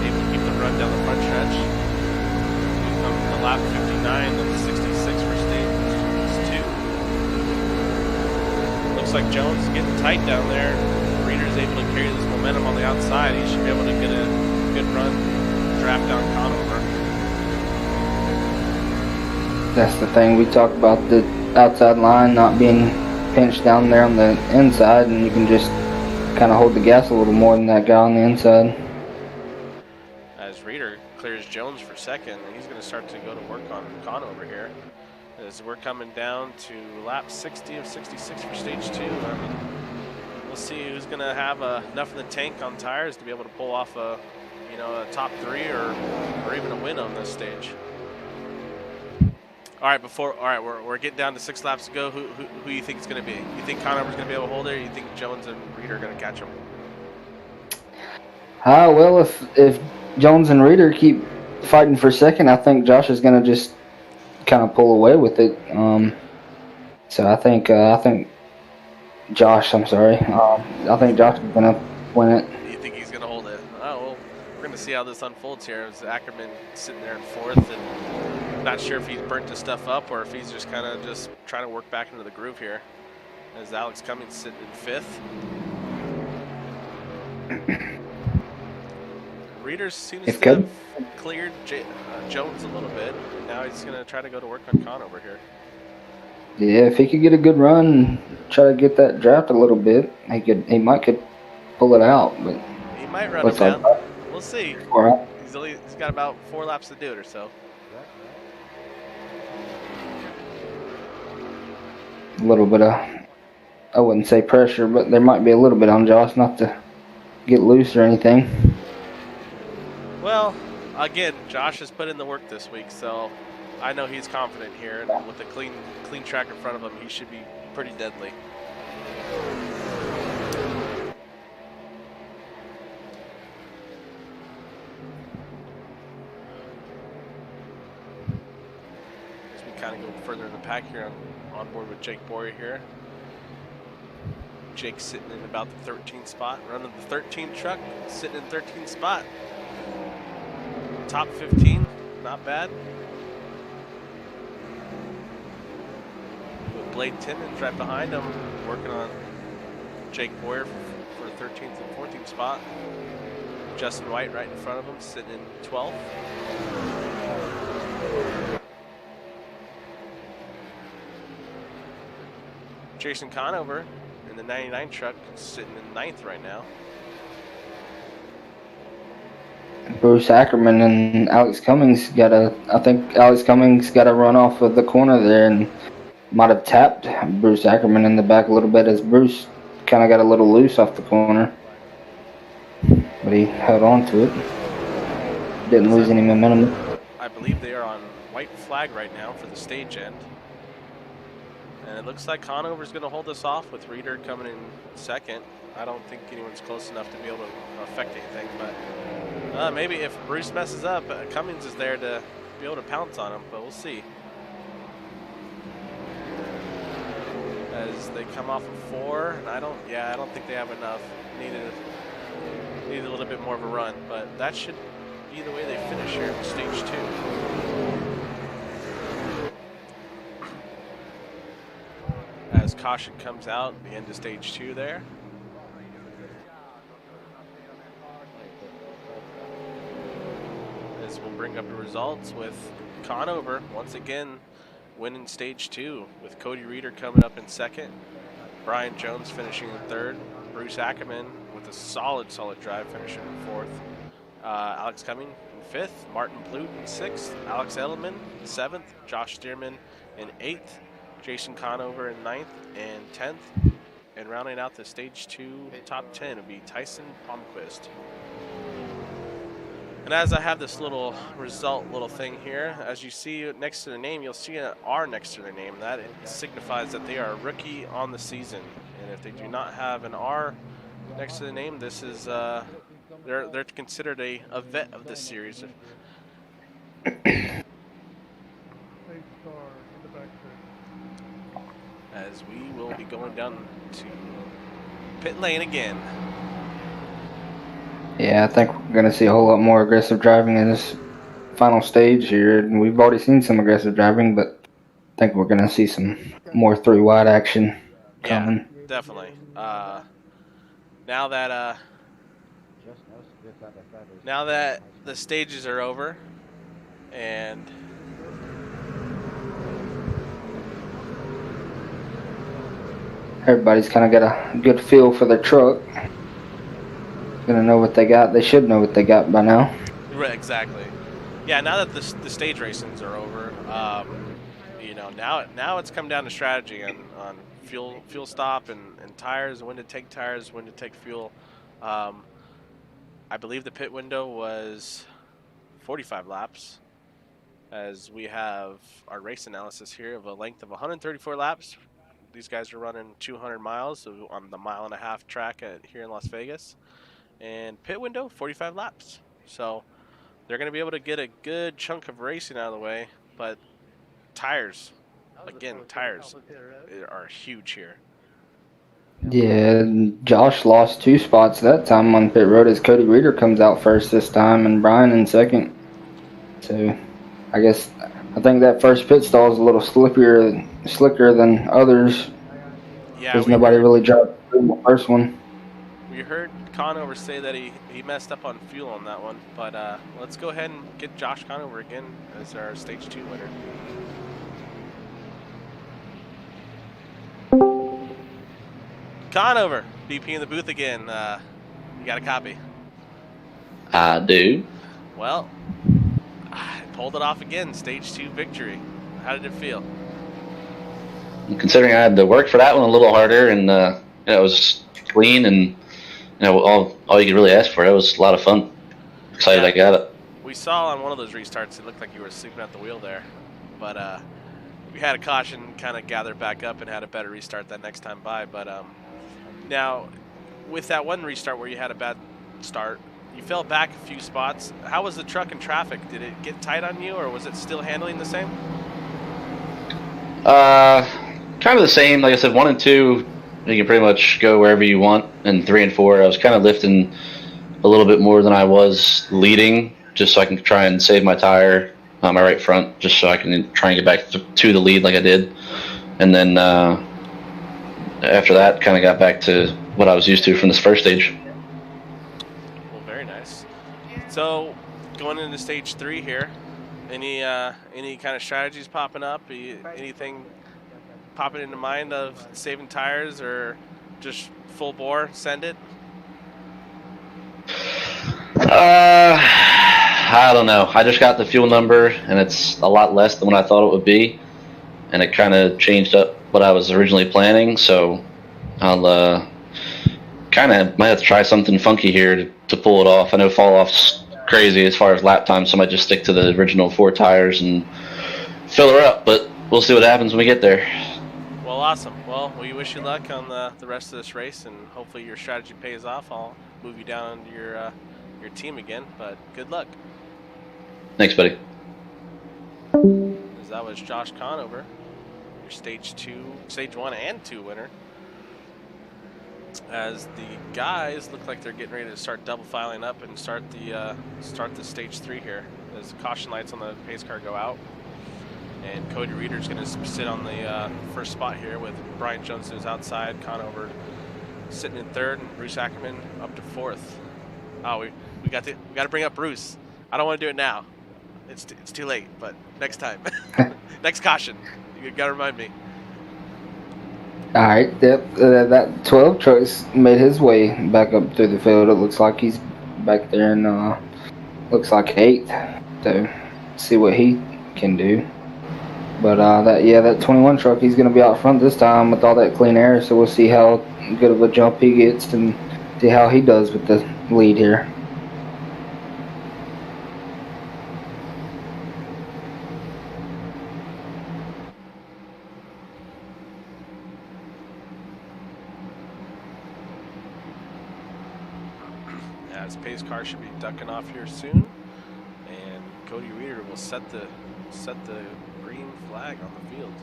able to keep the run down the front stretch. We come to lap 59 of 66 for stage 2. Looks like Jones is getting tight down there. Reeder's able to carry this momentum on the outside. He should be able to get a good run. Draft down Conover. That's the thing, we talk about the outside line not being pinched down there on the inside, and you can just kind of hold the gas a little more than that guy on the inside. As Reeder clears Jones for 2nd, and he's going to start to go to work on Conover here. As we're coming down to lap 60 of 66 for stage 2. We'll see who's going to have enough in the tank on tires to be able to pull off a top 3 or even a win on this stage. All right, we're getting down to 6 laps to go. Who you think it's going to be? You think Conover's going to be able to hold it, or you think Jones and Reeder are going to catch him? Well, if Jones and Reeder keep fighting for 2nd, I think Josh is going to just kind of pull away with it. So I think Josh. I'm sorry. I think Josh is going to win it. You think he's going to hold it? Oh well, we're going to see how this unfolds here. As Ackerman sitting there in 4th, and not sure if he's burnt his stuff up or if he's just kind of just trying to work back into the groove here. As Alex Cummings sitting in 5th. Reeder seems to have cleared Jones a little bit, and now he's going to try to go to work on Conover here. Yeah, if he could get a good run and try to get that draft a little bit, he might could pull it out. But he might run it down. We'll see. He's got about 4 laps to do it or so. A little bit of, I wouldn't say pressure, but there might be a little bit on Josh not to get loose or anything. Well, again, Josh has put in the work this week, so I know he's confident here, and with a clean track in front of him, he should be pretty deadly. As we kind of go further in the pack here, on board with Jake Boyer here. Jake's sitting in about the 13th spot, running the 13th truck, sitting in 13th spot. Top 15, not bad. With Blade Timmons right behind him, working on Jake Boyer for 13th and 14th spot. Justin White right in front of him, sitting in 12th. Jason Conover in the 99 truck, sitting in 9th right now. Bruce Ackerman and Alex Cummings I think Alex Cummings got a run off of the corner there and might have tapped Bruce Ackerman in the back a little bit as Bruce kind of got a little loose off the corner. But he held on to it. Didn't lose any momentum. I believe they are on white flag right now for the stage end. And it looks like Conover's going to hold this off with Reeder coming in 2nd. I don't think anyone's close enough to be able to affect anything, but maybe if Bruce messes up, Cummings is there to be able to pounce on him, but we'll see. As they come off of 4, and I don't think they have enough. Need a little bit more of a run, but that should be the way they finish here in stage 2. As caution comes out at the end of stage 2 there. as we'll bring up the results with Conover once again winning stage 2 with Cody Reeder coming up in second, Brian Jones finishing in third, Bruce Ackerman with a solid drive finishing in fourth, Alex Cumming in fifth, Martin Plute in sixth, Alex Edelman in seventh, Josh Stearman in eighth, Jason Conover in ninth and 10th, and rounding out the stage 2 top 10 would be Tyson Palmquist. And as I have this little thing here, as you see next to the name, you'll see an R next to their name. That signifies that they are a rookie on the season. And if they do not have an R next to the name, this is they're considered a vet of this series. As we will be going down to pit lane again. Yeah, I think we're going to see a whole lot more aggressive driving in this final stage here. And we've already seen some aggressive driving, but I think we're going to see some more 3-wide action coming. Yeah, definitely. Now that the stages are over and everybody's kind of got a good feel for their truck. Gonna know what they got. They should know what they got by now. Right, exactly. Yeah, now that the stage racings are over, you know, now it's come down to strategy on fuel stop and tires, when to take tires, when to take fuel. I believe the pit window was 45 laps, as we have our race analysis here of a length of 134 laps. These guys are running 200 miles so on the 1.5 mile track here in Las Vegas. And pit window, 45 laps. So they're going to be able to get a good chunk of racing out of the way. But tires, again, tires are huge here. Yeah, Josh lost 2 spots that time on pit road as Cody Reeder comes out first this time and Brian in second. So I think that first pit stall is a little slicker than others. Yeah, because nobody really dropped through the first one. We heard Conover say that he messed up on fuel on that one, but let's go ahead and get Josh Conover again as our stage 2 winner. Conover, BP in the booth again. You got a copy? I do. Well, I pulled it off again, stage 2 victory. How did it feel? Considering I had to work for that one a little harder, and it was clean and all you could really ask for. It was a lot of fun. Excited I got it. We saw on one of those restarts, it looked like you were sleeping at the wheel there, but we had a caution, kind of gathered back up and had a better restart that next time by. But now, with that one restart where you had a bad start, you fell back a few spots. How was the truck in traffic? Did it get tight on you, or was it still handling the same? Kind of the same. Like I said, 1 and 2, you can pretty much go wherever you want. And 3 and 4, I was kind of lifting a little bit more than I was leading, just so I can try and save my tire on my right front, just so I can try and get back to the lead like I did. And then after that, kind of got back to what I was used to from this first stage. Well, very nice. So, going into stage 3 here, any kind of strategies popping up? Anything popping into mind of saving tires, or just full bore, send it? I don't know. I just got the fuel number, and it's a lot less than what I thought it would be, and it kind of changed up what I was originally planning. So I'll kind of might have to try something funky here to pull it off. I know fall off's crazy as far as lap time, so I might just stick to the original 4 tires and fill her up. But we'll see what happens when we get there. Well, awesome. Well, we wish you luck on the rest of this race, and hopefully your strategy pays off. I'll move you down to your team again, but good luck. Thanks, buddy. As that was Josh Conover, your stage 1 and 2 winner. As the guys look like they're getting ready to start double filing up and start the stage 3 here, as the caution lights on the pace car go out. And Cody Reeder's going to sit on the first spot here with Brian Jones who's outside, Conover sitting in third, and Bruce Ackerman up to fourth. Oh, we got to bring up Bruce. I don't want to do it now. It's too late, but next time. Next caution. You gotta remind me. All right, yep. That 12 truck's made his way back up through the field. It looks like he's back there in looks like 8th. So see what he can do. But that 21 truck, he's gonna be out front this time with all that clean air. So we'll see how good of a jump he gets and see how he does with the lead here. Yeah, his pace car should be ducking off here soon, and Cody Reeder will set the green flag on the field.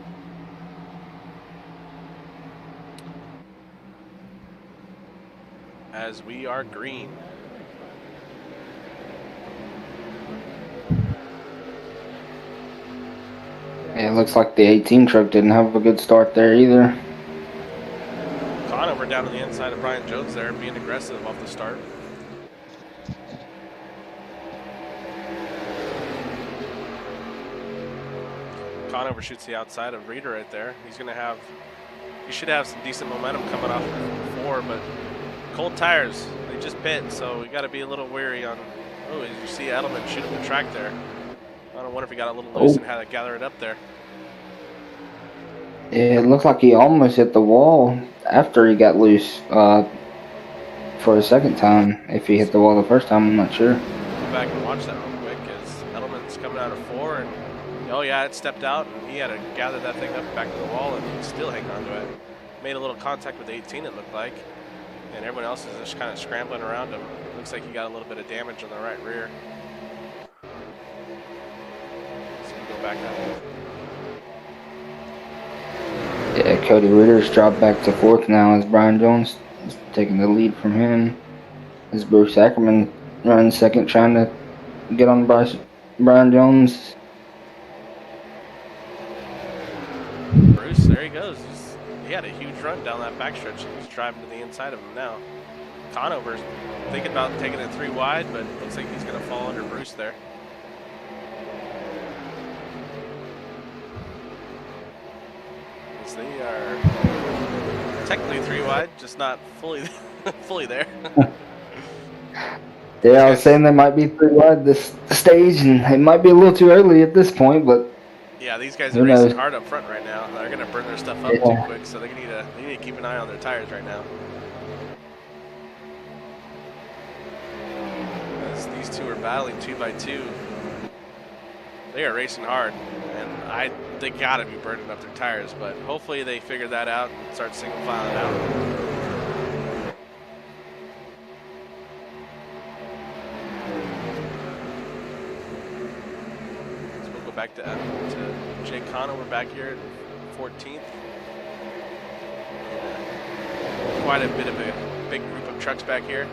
As we are green. Yeah, it looks like the 18 truck didn't have a good start there either. Conover down on the inside of Brian Jones there, being aggressive off the start. Conover shoots the outside of Reeder right there. He should have some decent momentum coming off of 4, but cold tires, they just pit, so we got to be a little wary on. Oh, as you see Edelman shoot up the track there. I wonder if he got a little loose and had to gather it up there. Yeah, it looked like he almost hit the wall after he got loose for a second time. If he hit the wall the first time, I'm not sure. Go back and watch that real quick as Edelman's coming out of 4, and oh yeah, it stepped out, and he had to gather that thing up back to the wall and still hang on to it. Made a little contact with 18, it looked like, and everyone else is just kind of scrambling around him. Looks like he got a little bit of damage on the right rear. So we go back up. Yeah, Cody Ritter's dropped back to 4th now as Brian Jones is taking the lead from him. As Bruce Ackerman running 2nd, trying to get on Brian Jones. Bruce, there he goes. He had a huge run down that backstretch. He's driving to the inside of him now. Conover's thinking about taking it 3 wide, but looks like he's going to fall under Bruce there. As they are technically 3 wide, just not fully there. Yeah, I was saying they might be 3 wide this stage, and it might be a little too early at this point, but yeah, these guys are racing hard up front right now. They're going to burn their stuff up too quick, so they need to keep an eye on their tires right now. As these two are battling 2 by 2, they are racing hard, and they got to be burning up their tires, but hopefully they figure that out and start single filing out. Back to Jake Conover back here at 14th. Quite a bit of a big group of trucks back here.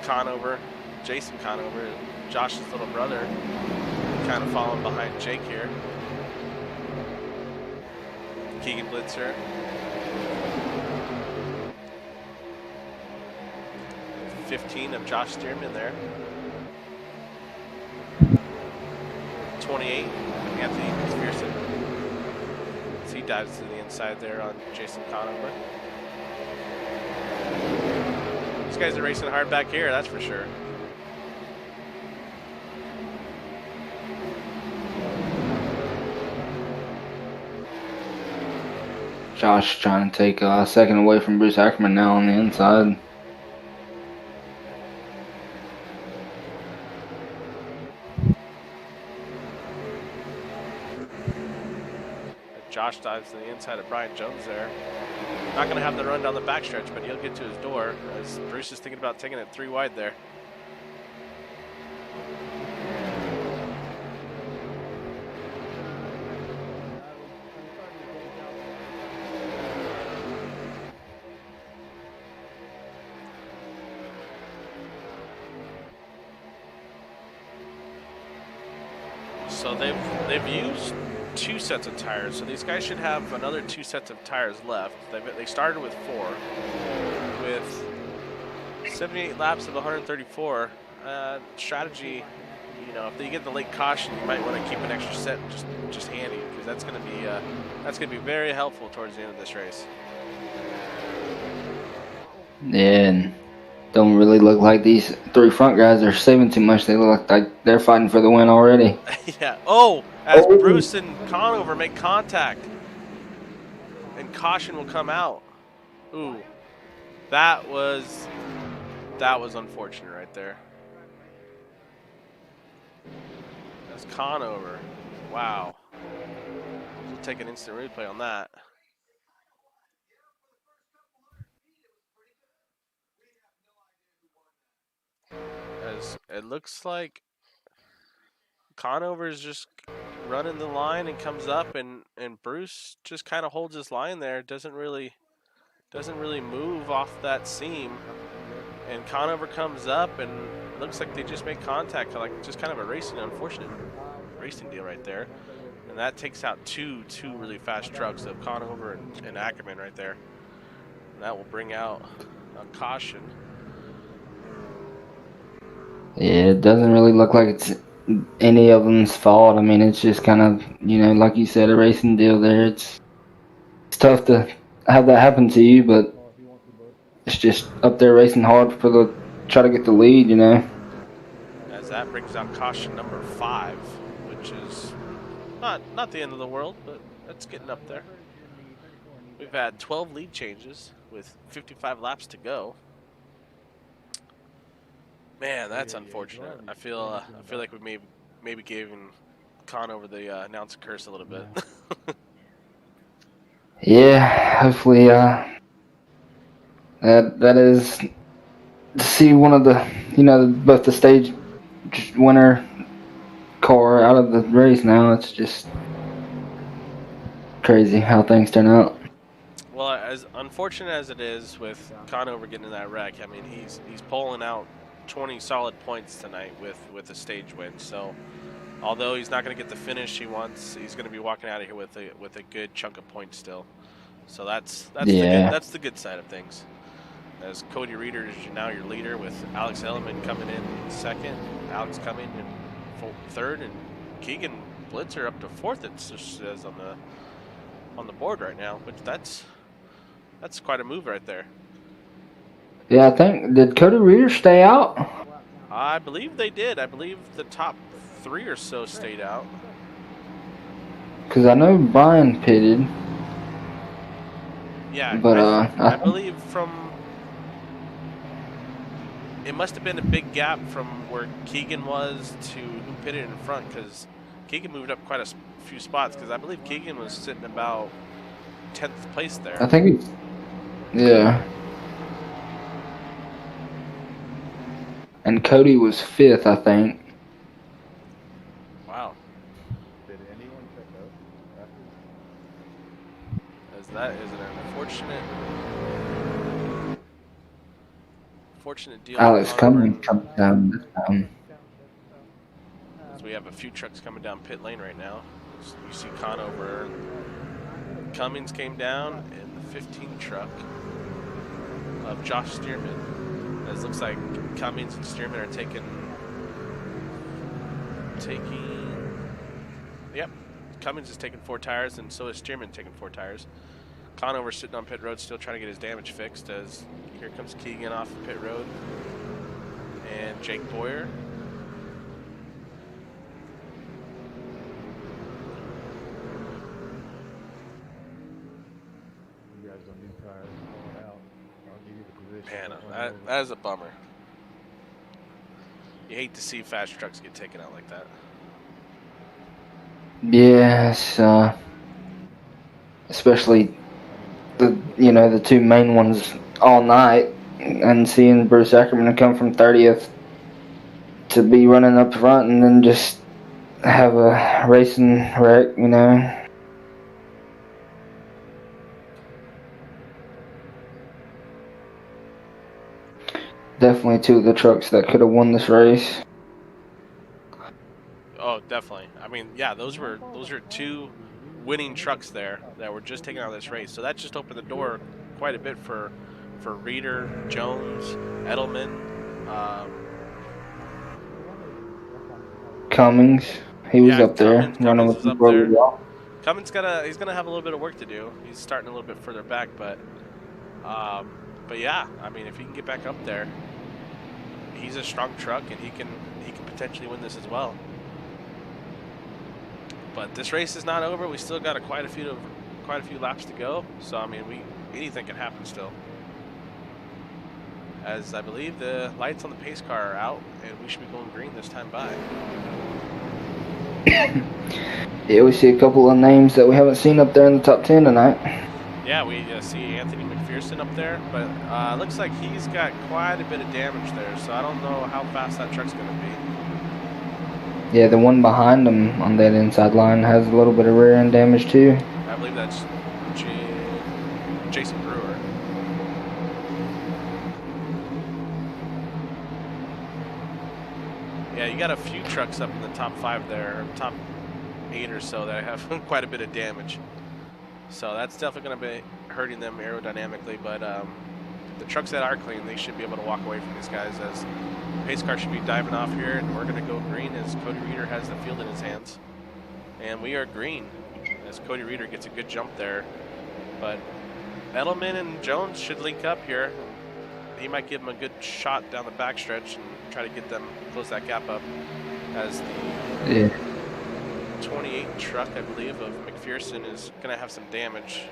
Conover, Jason Conover, Josh's little brother, kind of following behind Jake here. Keegan Blitzer. '15 of Josh Stearman there. 28, Anthony McPherson. As he dives to the inside there on Jason Conover. These guys are racing hard back here, that's for sure. Josh trying to take a second away from Bruce Ackerman now on the inside. Josh dives to the inside of Brian Jones there. Not going to have the run down the backstretch, but he'll get to his door as Bruce is thinking about taking it 3 wide there. So they've used 2 sets of tires, so these guys should have another 2 sets of tires left. They started with 4. With 78 laps of 134, strategy you know, if they get the late caution, you might want to keep an extra set just handy, because that's going to be very helpful towards the end of this race. Yeah, and don't really look like these 3 front guys are saving too much. They look like they're fighting for the win already. Yeah. Oh, as Bruce and Conover make contact, and caution will come out. Ooh, that was unfortunate right there. That's Conover. Wow. We'll take an instant replay on that. As it looks like Conover's just running the line and comes up, and Bruce just kind of holds his line there. Doesn't really move off that seam. And Conover comes up, and it looks like they just make contact, like just kind of a unfortunate racing deal right there. And that takes out two really fast trucks of Conover and Ackerman right there. And that will bring out a caution. Yeah, it doesn't really look like it's any of them's fault. I mean, it's just kind of, you know, like you said, a racing deal there. It's tough to have that happen to you, but it's just up there racing hard for try to get the lead, you know. As that brings out caution number 5, which is not the end of the world, but it's getting up there. We've had 12 lead changes with 55 laps to go. Man, that's unfortunate. I feel like we maybe gave Conover the announcer curse a little bit. Yeah, hopefully that is to see one of the, you know, both the stage winner car out of the race now. It's just crazy how things turn out. Well, as unfortunate as it is with Conover getting in that wreck, I mean, he's pulling out 20 solid points tonight with a stage win. So, although he's not going to get the finish he wants, he's going to be walking out of here with a good chunk of points still. So that's the good side of things. As Cody Reeder is now your leader, with Alex Elliman coming in second, Alex coming in third, and Keegan Blitzer up to fourth. It just says on the board right now, which that's quite a move right there. Yeah, I think, did Cody Reeder stay out? I believe they did. I believe the top 3 or so stayed out. Because I know Brian pitted. Yeah, but I believe it must have been a big gap from where Keegan was to who pitted in front, because Keegan moved up quite a few spots, because I believe Keegan was sitting about 10th place there. I think it's, yeah. And Cody was 5th, I think. Wow. Did anyone check out? As that is an unfortunate deal. Alex Cummings comes down this time. As we have a few trucks coming down pit lane right now. You see Conover. Cummings came down in the 15 truck of Josh Stearman. As it looks like Cummings and Stearman are taking. Yep, Cummings is taking 4 tires, and so is Stearman taking 4 tires. Conover sitting on pit road, still trying to get his damage fixed. As here comes Keegan off the pit road, and Jake Boyer. You guys don't need tires going out. I'll give you the position. Man, that is a bummer. You hate to see fast trucks get taken out like that. Yes, especially the 2 main ones all night, and seeing Bruce Ackerman come from 30th to be running up front and then just have a racing wreck, you know. Definitely 2 of the trucks that could have won this race. Oh, definitely. I mean, yeah, those are 2 winning trucks there that were just taking out of this race. So that just opened the door quite a bit for Reeder, Jones, Edelman. Cummings. He was Yeah, up there running Cummins with is the up rotary there. wall. Cummins he's gonna have a little bit of work to do. He's starting a little bit further back, but yeah, I mean, if he can get back up there, he's a strong truck, and he can potentially win this as well. But this race is not over. We still got quite a few laps to go. So I mean, anything can happen still. As I believe the lights on the pace car are out, and we should be going green this time by. Yeah, we see a couple of names that we haven't seen up there in the top 10 tonight. Yeah, we see Anthony McPherson up there, but looks like he's got quite a bit of damage there, so I don't know how fast that truck's going to be. Yeah, the one behind him on that inside line has a little bit of rear end damage too. I believe that's Jason Brewer. Yeah, you got a few trucks up in the top 5 there, or top 8 or so, that have quite a bit of damage. So that's definitely going to be hurting them aerodynamically, but the trucks that are clean, they should be able to walk away from these guys, as pace car should be diving off here, and we're going to go green as Cody Reeder has the field in his hands. And we are green as Cody Reeder gets a good jump there. But Edelman and Jones should link up here. He might give them a good shot down the backstretch and try to get them, close that gap up, as the 28 truck, I believe, of McPherson is going to have some damage.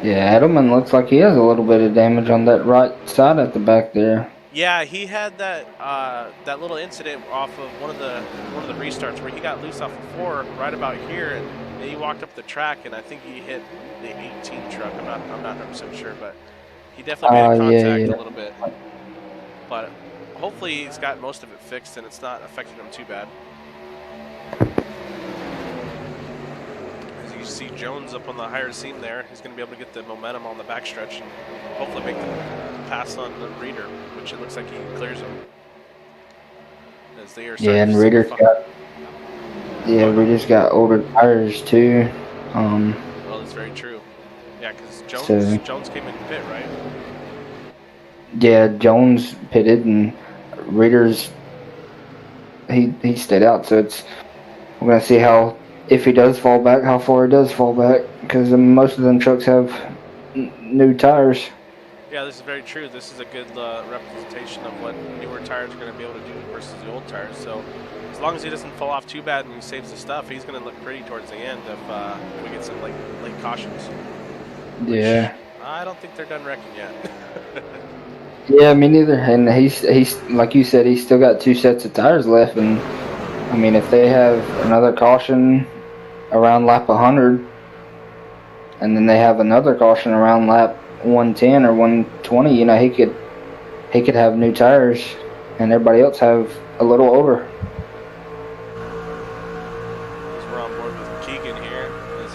Yeah, Edelman looks like he has a little bit of damage on that right side at the back there. Yeah, he had that that little incident off of one of the restarts where he got loose off of 4 right about here, and he walked up the track, and I think he hit the 18 truck. I'm not 100% sure, but he definitely made contact a little bit. But hopefully he's got most of it fixed and it's not affecting him too bad. As you see Jones up on the higher seam there, he's going to be able to get the momentum on the backstretch and hopefully make the pass on the Reeder, which it looks like he clears him. As they are and Reeder's got older tires too. Well, that's very true. Yeah, because Jones came in pit, right? Yeah, Jones pitted and Reeder's he stayed out. So we're gonna see if he does fall back, how far he does fall back, because most of them trucks have new tires. Yeah, this is very true. This is a good representation of what newer tires are going to be able to do versus the old tires. So as long as he doesn't fall off too bad and he saves the stuff, he's going to look pretty towards the end if we get some late cautions. Yeah. I don't think they're done wrecking yet. Yeah, me neither. And he's like you said, he's still got 2 sets of tires left. And I mean, if they have another caution around lap 100, and then they have another caution around lap 110 or 120, you know, he could have new tires, and everybody else have a little older. So we're on board with Keegan here as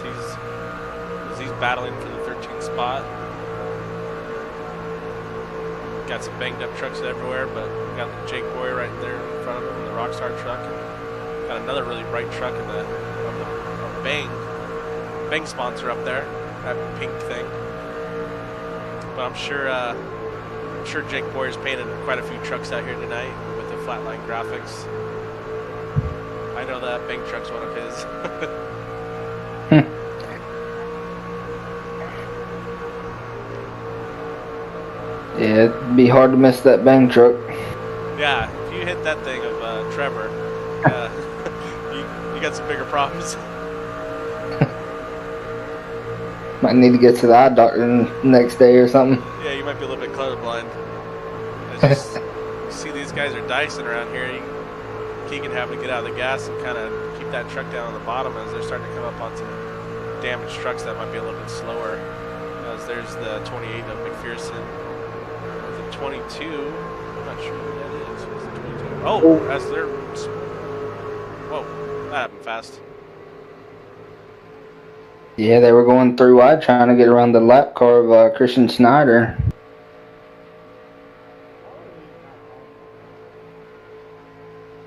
he's battling for the 13th spot. Got some banged up trucks everywhere, but we got Jake Boyer right there in front of him, the Rockstar truck, and got another really bright truck in the Bang sponsor up there, that pink thing. But I'm sure Jake Boyer's painted quite a few trucks out here tonight with the flatline graphics. I know that Bang truck's one of his. Yeah, it'd be hard to miss that Bang truck. Yeah, if you hit that thing of Trevor, you got some bigger problems. Might need to get to the eye doctor next day or something. Yeah, you might be a little bit colorblind. You see these guys are dicing around here. Keegan having to get out of the gas and kind of keep that truck down on the bottom as they're starting to come up on some damaged trucks that might be a little bit slower. As there's the 28 of McPherson. The 22, I'm not sure who that is. It's the 22. Oh, as they're... Whoa, that happened fast. Yeah, they were going through wide trying to get around the lap car of Christian Snyder.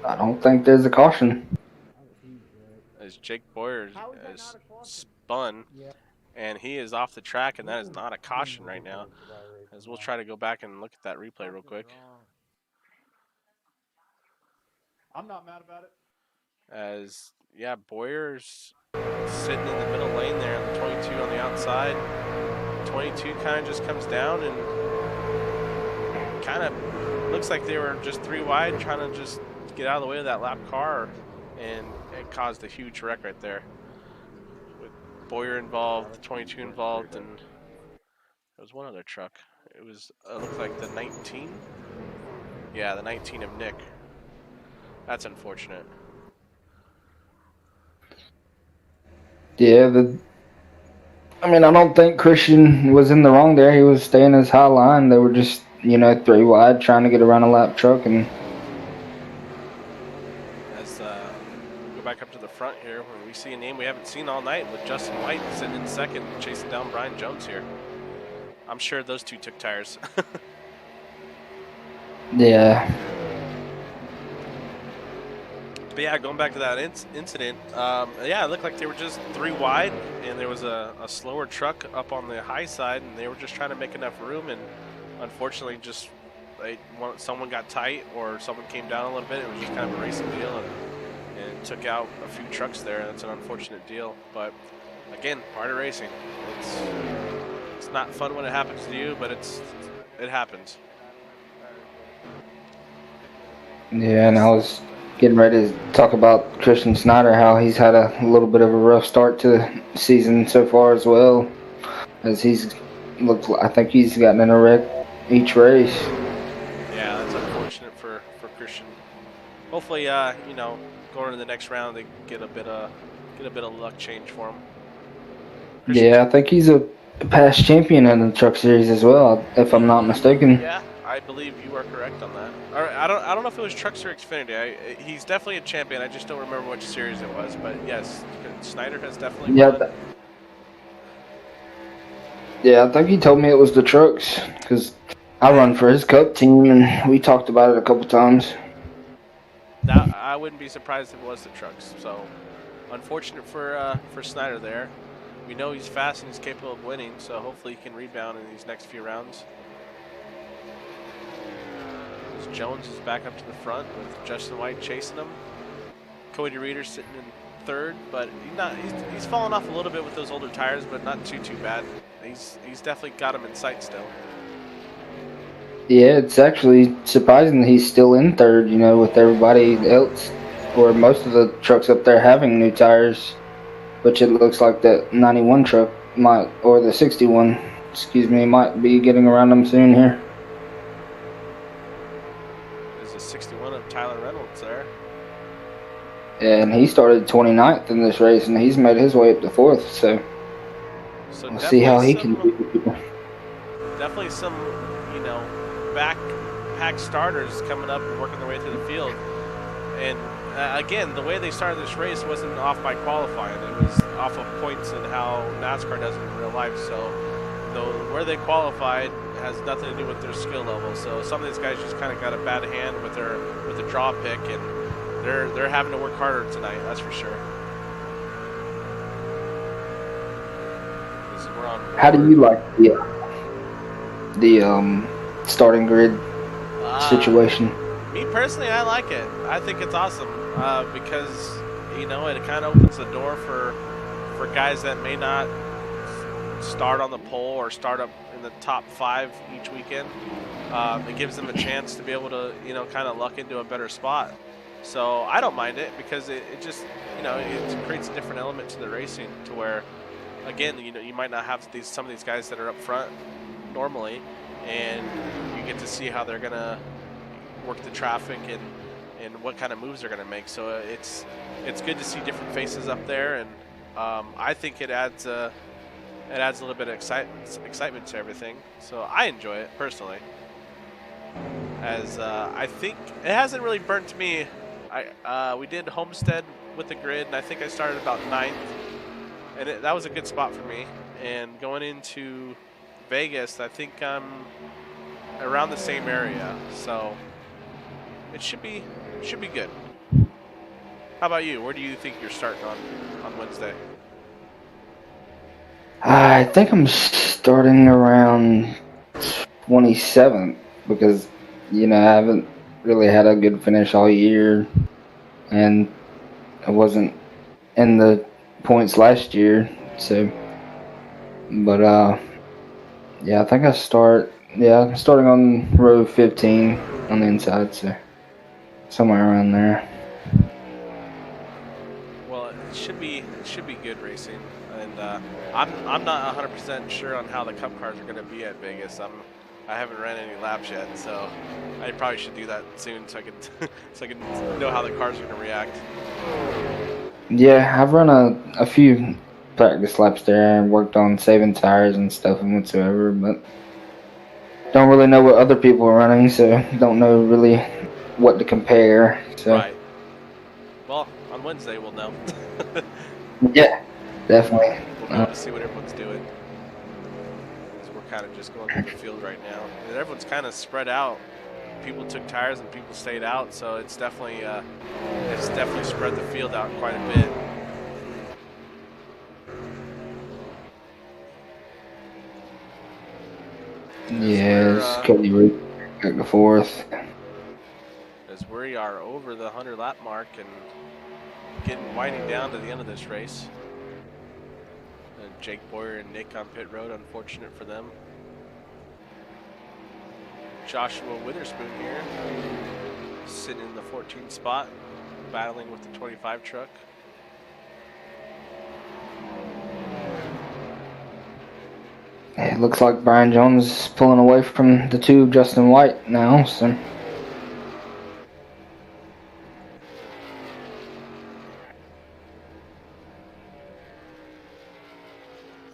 I don't think there's a caution. As Jake Boyer is spun, and he is off the track, and that is not a caution right now. As we'll try to go back and look at that replay real quick. I'm not mad about it. As yeah, Boyer's sitting in the middle lane there, and the 22 on the outside. 22 kind of just comes down and kind of looks like they were just 3 wide, trying to just get out of the way of that lap car, and it caused a huge wreck right there. With Boyer involved, 22 involved, and there was one other truck. It was looked like the 19. Yeah, the 19 of Nick. That's unfortunate. Yeah, I mean, I don't think Christian was in the wrong there. He was staying his high line. They were just, 3 wide trying to get around a lap truck. And As we go back up to the front here, where we see a name we haven't seen all night with Justin White sitting in second, chasing down Brian Jones here. I'm sure those two took tires. yeah, But yeah, going back to that incident, yeah, it looked like they were just 3 wide, and there was a slower truck up on the high side, and they were just trying to make enough room, and unfortunately, just someone got tight or someone came down a little bit. It was just kind of a racing deal, and it took out a few trucks there. That's an unfortunate deal, but again, part of racing. It's not fun when it happens to you, but it happens. yeah. And I was getting ready to talk about Christian Snyder, how he's had a little bit of a rough start to the season so far as well, as I think he's gotten in a wreck each race. Yeah, that's unfortunate for Christian. Hopefully, going into the next round, they get a bit of luck change for him. Christian, Yeah, I think he's a past champion in the Truck Series as well, if I'm not mistaken. Yeah, I believe you are correct on that. All right, I don't know if it was Trucks or Xfinity. He's definitely a champion. I just don't remember which series it was. But yes, Snyder has definitely won. Yeah, I think he told me it was the Trucks, because I run for his Cup team, and we talked about it a couple times. I wouldn't be surprised if it was the Trucks. So, unfortunate for Snyder there. We know he's fast and he's capable of winning, so hopefully he can rebound in these next few rounds. As Jones is back up to the front with Justin White chasing him. Cody Reeder sitting in third, but he's fallen off a little bit with those older tires, but not too bad. He's definitely got him in sight still. Yeah, it's actually surprising that he's still in third, with everybody else, or most of the trucks up there having new tires, which it looks like that 91 truck or the 61, might be getting around them soon here. There's a 61 of Tyler Reynolds there. And he started 29th in this race, and he's made his way up to 4th, so we'll see how he can do with people. Definitely some, backpack starters coming up and working their way through the field. And again, the way they started this race wasn't off by qualifying. It was off of points and how NASCAR does it in real life. So where they qualified has nothing to do with their skill level. So some of these guys just kind of got a bad hand with the draw pick, and they're having to work harder tonight. That's for sure. How do you like the starting grid situation? Me personally, I like it. I think it's awesome because it kind of opens the door for guys that may not start on the pole or start up in the top 5 each weekend. It gives them a chance to be able to kind of luck into a better spot. So I don't mind it because it just it creates a different element to the racing to where, again, you might not have some of these guys that are up front normally, and you get to see how they're gonna work the traffic and what kind of moves they're gonna make. So it's good to see different faces up there, and I think it adds a little bit of excitement to everything. So I enjoy it personally. As I think it hasn't really burnt me. We did Homestead with the grid, and I think I started about 9th, and that was a good spot for me. And going into Vegas, I think I'm around the same area, so it should be good. How about you? Where do you think you're starting on Wednesday? I think I'm starting around 27th because I haven't really had a good finish all year. and I wasn't in the points last year. So, but yeah, I think I'm starting on row 15 on the inside, so somewhere around there. Well, it should be good racing, and I'm not 100% sure on how the Cup cars are going to be at Vegas. I haven't ran any laps yet, so I probably should do that soon so I can so I can know how the cars are going to react. Yeah, I've run a few practice laps there and worked on saving tires and stuff and whatsoever, but don't really know what other people are running, so don't know really what to compare. So Right. Well, on Wednesday we'll know. yeah, definitely. We'll be able to see what everyone's doing. So we're kind of just going through the field right now, and everyone's kind of spread out. People took tires and people stayed out, so it's definitely spread the field out quite a bit. Yeah, it's Cody Reed back and forth. As we are over the 100 lap mark and winding down to the end of this race. And Jake Boyer and Nick on pit road, unfortunate for them. Joshua Witherspoon here, sitting in the 14th spot, battling with the 25 truck. It looks like Brian Jones is pulling away from the two Justin White now, so.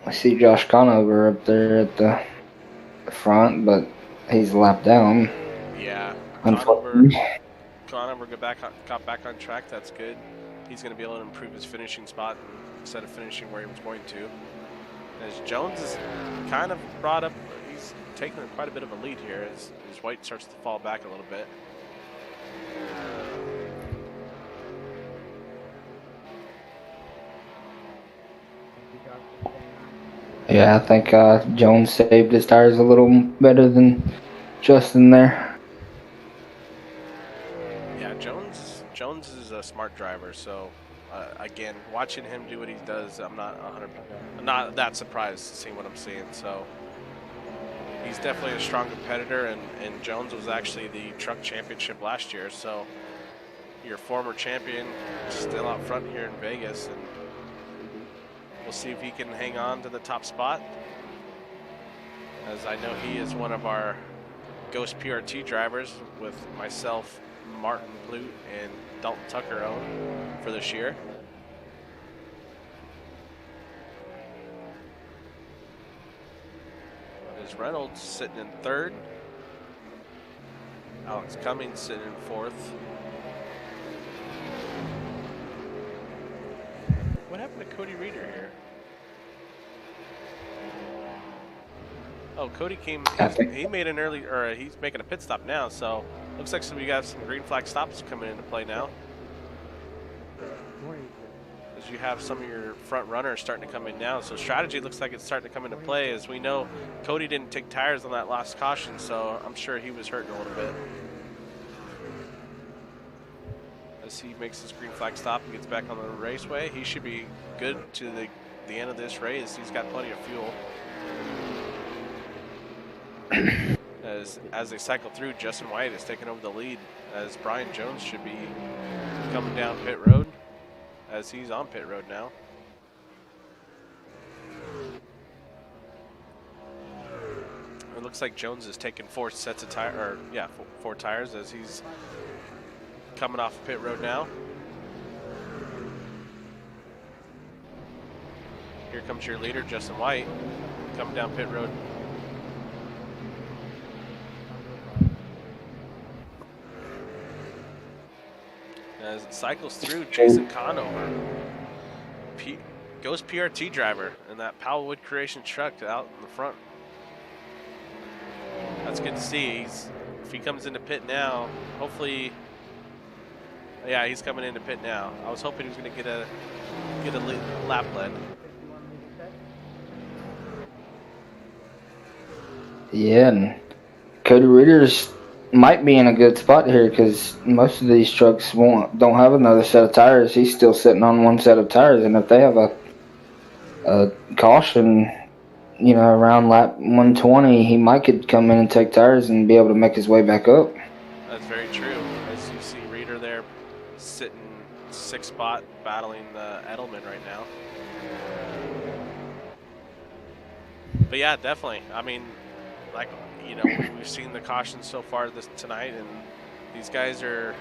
I see Josh Conover up there at the front, but he's a lap down. Yeah, Unfortunately. Conover got back on track. That's good. He's going to be able to improve his finishing spot instead of finishing where he was going to. As Jones is kind of brought up, he's taking quite a bit of a lead here as White starts to fall back a little bit. Yeah, I think Jones saved his tires a little better than Justin there. Yeah, Jones is a smart driver, so again, watching him do what he does, I'm not that surprised seeing what I'm seeing. So he's definitely a strong competitor, and Jones was actually the truck championship last year, so your former champion still out front here in Vegas, and we'll see if he can hang on to the top spot, as I know he is one of our Ghost PRT drivers with myself, Martin Blute, and Dalton Tucker own for this year. There's Reynolds sitting in third. Alex Cummings sitting in fourth. What happened to Cody Reeder here? Oh, Cody he made an early, or he's making a pit stop now, so looks like we got some green flag stops coming into play now. As you have some of your front runners starting to come in now, so strategy looks like it's starting to come into play. As we know, Cody didn't take tires on that last caution, so I'm sure he was hurting a little bit. As he makes his green flag stop and gets back on the raceway, he should be good to the end of this race. He's got plenty of fuel. As they cycle through, Justin White is taking over the lead, as Brian Jones should be coming down pit road, as he's on pit road now. It looks like Jones is taking four tires as he's coming off pit road now. Here comes your leader, Justin White, coming down pit road. As it cycles through, Jason Conover, Ghost PRT driver, in that Powellwood Creation truck out in the front. That's good to see. If he comes into pit now, hopefully, yeah, he's coming into pit now. I was hoping he was going to get a lap lead. Yeah, and Cody Reeder's might be in a good spot here because most of these trucks don't have another set of tires. He's still sitting on one set of tires, and if they have a caution, around lap 120, he might could come in and take tires and be able to make his way back up. That's very true. As you see Reeder there sitting 6th spot battling Edelman right now. But yeah, definitely. I mean, like, we've seen the cautions so far tonight, and these guys are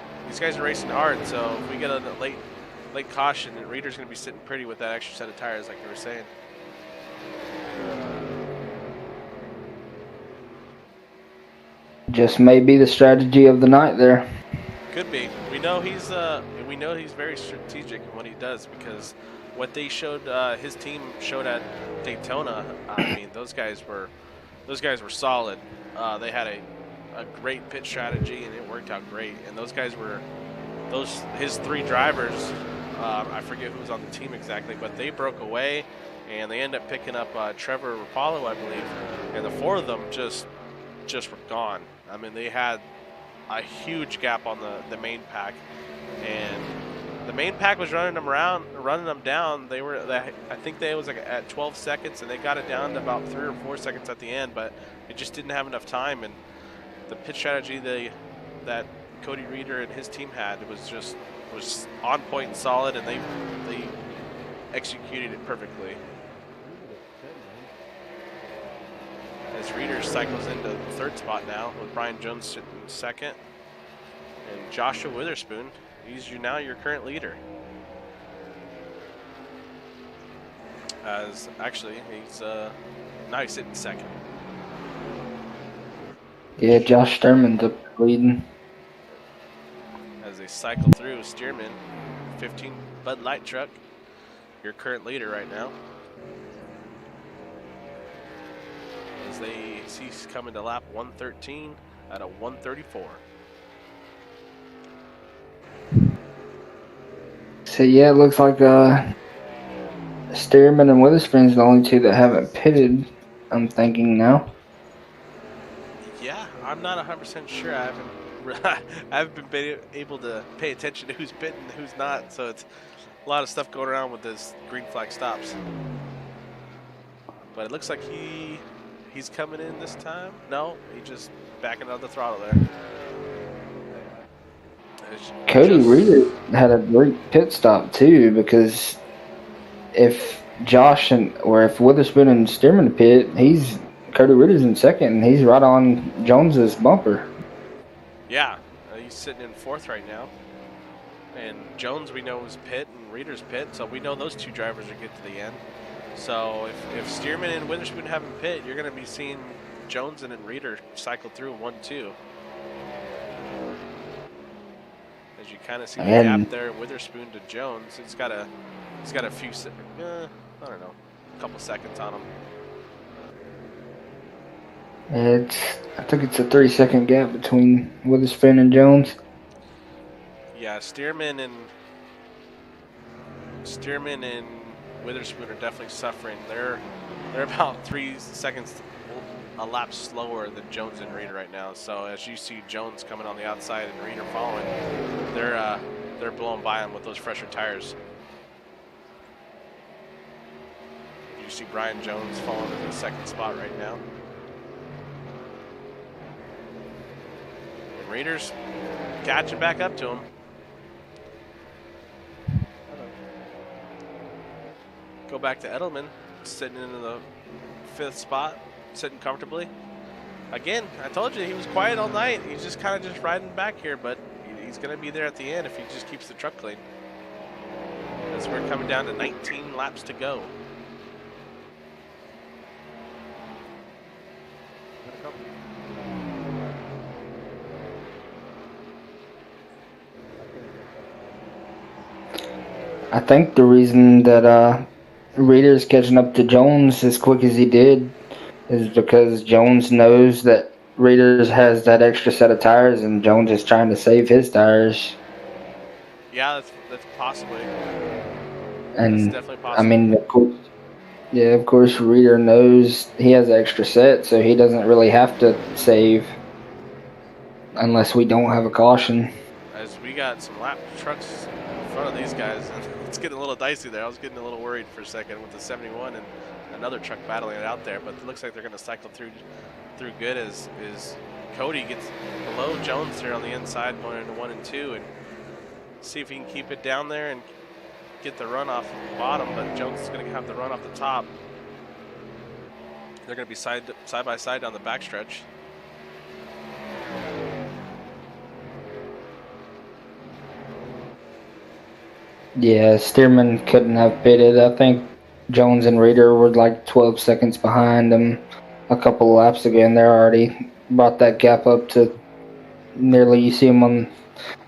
racing hard. So if we get a late caution, then Reeder's going to be sitting pretty with that extra set of tires, like you were saying. Just may be the strategy of the night there. Could be. We know he's very strategic in what he does, because what they showed, his team showed at Daytona. I mean, those guys were solid. They had a great pit strategy, and it worked out great. And those guys were his 3 drivers. I forget who was on the team exactly, but they broke away, and they ended up picking up Trevor Rapallo, I believe, and the 4 of them just were gone. I mean, they had a huge gap on the main pack, and the main pack was running them down. I think they was like at 12 seconds, and they got it down to about 3 or 4 seconds at the end, but it just didn't have enough time. And the pit strategy that Cody Reeder and his team had was on point and solid, and they executed it perfectly. As Reeder cycles into the 3rd spot now, with Brian Jones sitting 2nd, and Joshua Witherspoon, he's now your current leader. As actually, now he's sitting 2nd. Yeah, Josh Sturman's up leading. As they cycle through, Stearman, 15 Bud Light truck, your current leader right now. As they see coming to lap 113 at a 134. So yeah, it looks like Stearman and Witherspoon's the only 2 that haven't pitted, I'm thinking now. Yeah, I'm not 100% sure. I haven't been able to pay attention to who's pitting and who's not, so it's a lot of stuff going around with this green flag stops. But it looks like he's coming in this time. No, he just backing out the throttle there. Cody Reeder had a great pit stop too, because if if Witherspoon and Stearman pit, Cody Reeder's in 2nd, and he's right on Jones's bumper. Yeah, he's sitting in 4th right now, and Jones we know is pit and Reeder's pit, so we know those 2 drivers will get to the end. So if Stearman and Witherspoon haven't pit, you're going to be seeing Jones and then Reeder cycle through 1-2. As you kind of see the gap there, Witherspoon to Jones, he's got a few, I don't know, a couple seconds on him. I think it's a 3-second gap between Witherspoon and Jones. Yeah, Stearman and Witherspoon are definitely suffering. They're about 3 seconds a lap slower than Jones and Reeder right now. So as you see Jones coming on the outside and Reeder following, they're blowing by him with those fresher tires. You see Brian Jones falling in the 2nd spot right now. And Reeder's catching back up to him. Go back to Edelman, sitting in the 5th spot, sitting comfortably. Again, I told you he was quiet all night. He's just kind of just riding back here, but he's going to be there at the end if he just keeps the truck clean. As we're coming down to 19 laps to go. I think the reason that Reeder's catching up to Jones as quick as he did is because Jones knows that Reeder's has that extra set of tires, and Jones is trying to save his tires. Yeah, that's possibly. And that's definitely possible. I mean, of course, Reeder knows he has an extra set, so he doesn't really have to save. unless we don't have a caution. As we got some lap trucks in front of these guys, and it's getting a little dicey there. I was getting a little worried for a second with the 71 and another truck battling it out there, but it looks like they're going to cycle through good as Cody gets below Jones here on the inside going into 1 and 2 and see if he can keep it down there and get the run off the bottom, but Jones is going to have the run off the top. They're going to be side by side down the backstretch. Yeah, Stearman couldn't have pitted. I think Jones and Reeder were like 12 seconds behind him a couple of laps ago, and they're already brought that gap up to nearly, you see him on,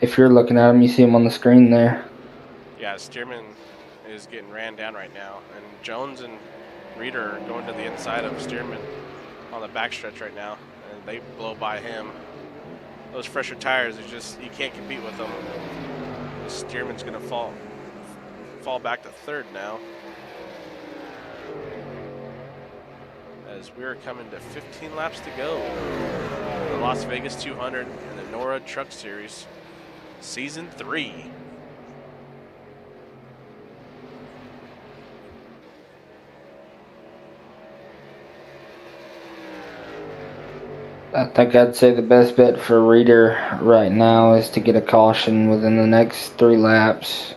if you're looking at him, you see him on the screen there. Yeah, Stearman is getting ran down right now, and Jones and Reeder are going to the inside of Stearman on the backstretch right now, and they blow by him. Those fresher tires, you can't compete with them. Stearman's going to fall back to third now, as we're coming to 15 laps to go. The Las Vegas 200 and the Nora Truck Series, Season 3. I think I'd say the best bet for Reeder right now is to get a caution within the next 3 laps,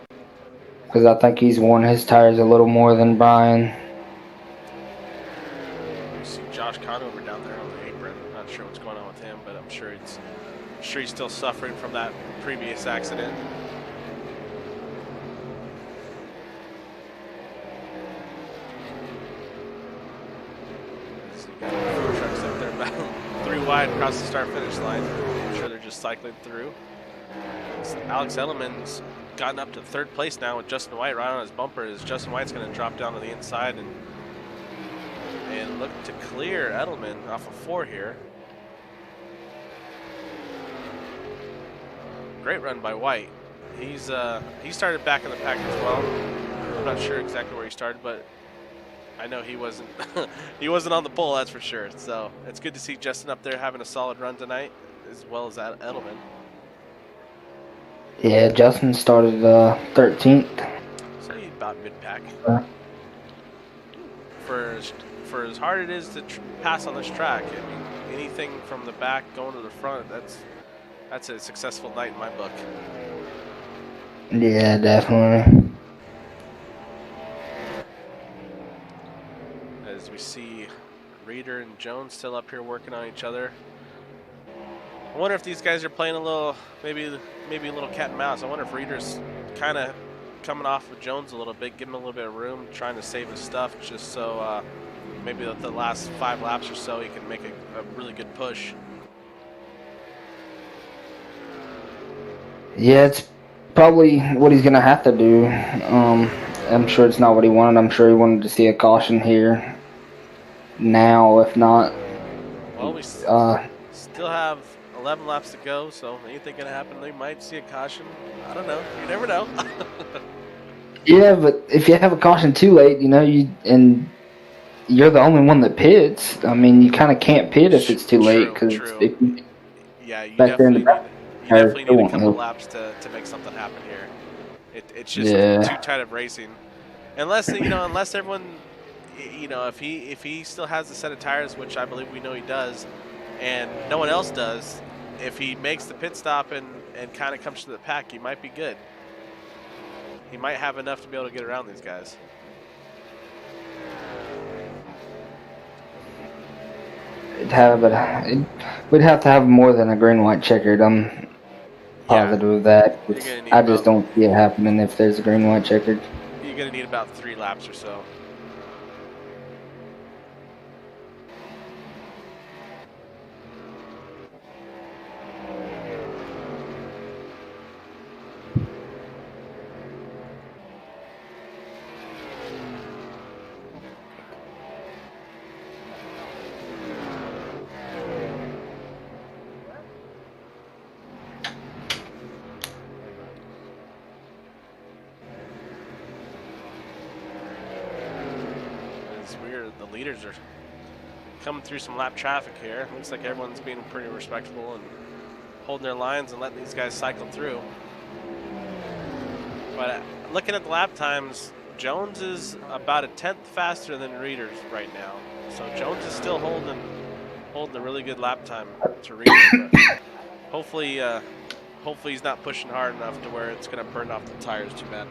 because I think he's worn his tires a little more than Brian. You see Josh Conover down there on the apron. Not sure what's going on with him, but I'm sure he's still suffering from that previous accident. So you got 4 trucks up there battling 3 wide across the start-finish line. I'm sure they're just cycling through. So Alex Edelman's gotten up to 3rd place now with Justin White right on his bumper, as Justin White's going to drop down to the inside and look to clear Edelman off of 4 here. Great run by White. He started back in the pack as well. I'm not sure exactly where he started, but I know he wasn't he wasn't on the pole, that's for sure. So it's good to see Justin up there having a solid run tonight, as well as Edelman. Yeah, Justin started 13th. So he's about mid-pack. For as hard it is to pass on this track, I mean, anything from the back going to the front, that's a successful night in my book. Yeah, definitely. As we see Reeder and Jones still up here working on each other. I wonder if these guys are playing a little, maybe a little cat and mouse. I wonder if Reeder's kind of coming off with Jones a little bit, giving him a little bit of room, trying to save his stuff, just so maybe the last 5 laps or so he can make a really good push. Yeah, it's probably what he's going to have to do. I'm sure it's not what he wanted. I'm sure he wanted to see a caution here now, if not. Well, we still have 11 laps to go, so anything can happen. They might see a caution. I don't know. You never know. Yeah, but if you have a caution too late, you're the only one that pits. I mean, you kind of can't pit if it's too late, because yeah, you back there in the back, definitely need a couple laps to make something happen here. It's just too tight of racing, unless everyone, if he still has a set of tires, which I believe we know he does, and no one else does. If he makes the pit stop and kind of comes to the pack, he might be good. He might have enough to be able to get around these guys. we'd have to have more than a green-white checkered. I'm positive of that. I just don't see it happening if there's a green-white checkered. You're going to need about 3 laps or so. The leaders are coming through some lap traffic here. Looks like everyone's being pretty respectful and holding their lines and letting these guys cycle through. But looking at the lap times, Jones is about a tenth faster than Reeder's right now. So Jones is still holding a really good lap time to Reeder. But hopefully he's not pushing hard enough to where it's going to burn off the tires too bad.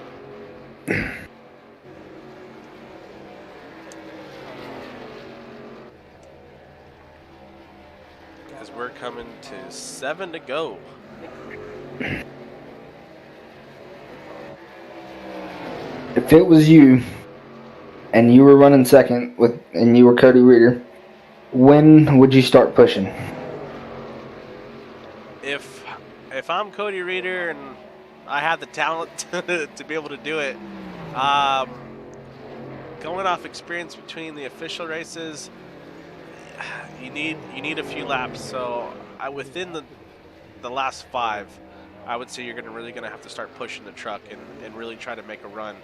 As we're coming to 7 to go. If it was you, and you were running second and you were Cody Reeder, when would you start pushing? If I'm Cody Reeder and I have the talent to be able to do it, going off experience between the official races, you need a few laps. So within the last 5, I would say you're really gonna have to start pushing the truck and really try to make a run.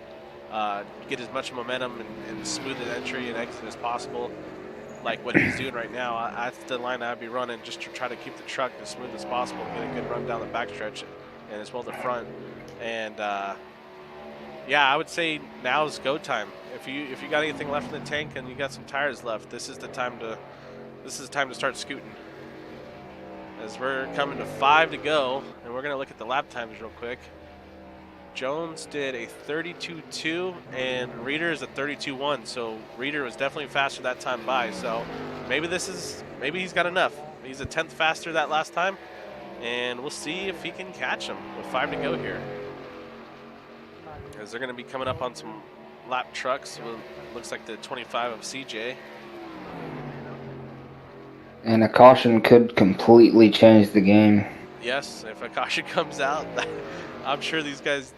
Get as much momentum and smooth an entry and exit as possible, like what he's doing right now. That's the line I'd be running, just to try to keep the truck as smooth as possible, get a good run down the backstretch and as well the front. And yeah, I would say now's go time. If you got anything left in the tank and you got some tires left, this is the time to start scooting. As we're coming to 5 to go, and we're gonna look at the lap times real quick. Jones did a 32.2 and Reeder is a 32.1, so Reeder was definitely faster that time by. So maybe he's got enough. He's a tenth faster that last time, and we'll see if he can catch him with 5 to go here. As they're going to be coming up on some lap trucks. Looks like the 25 of CJ. And a caution could completely change the game. Yes, if a caution comes out, I'm sure these guys.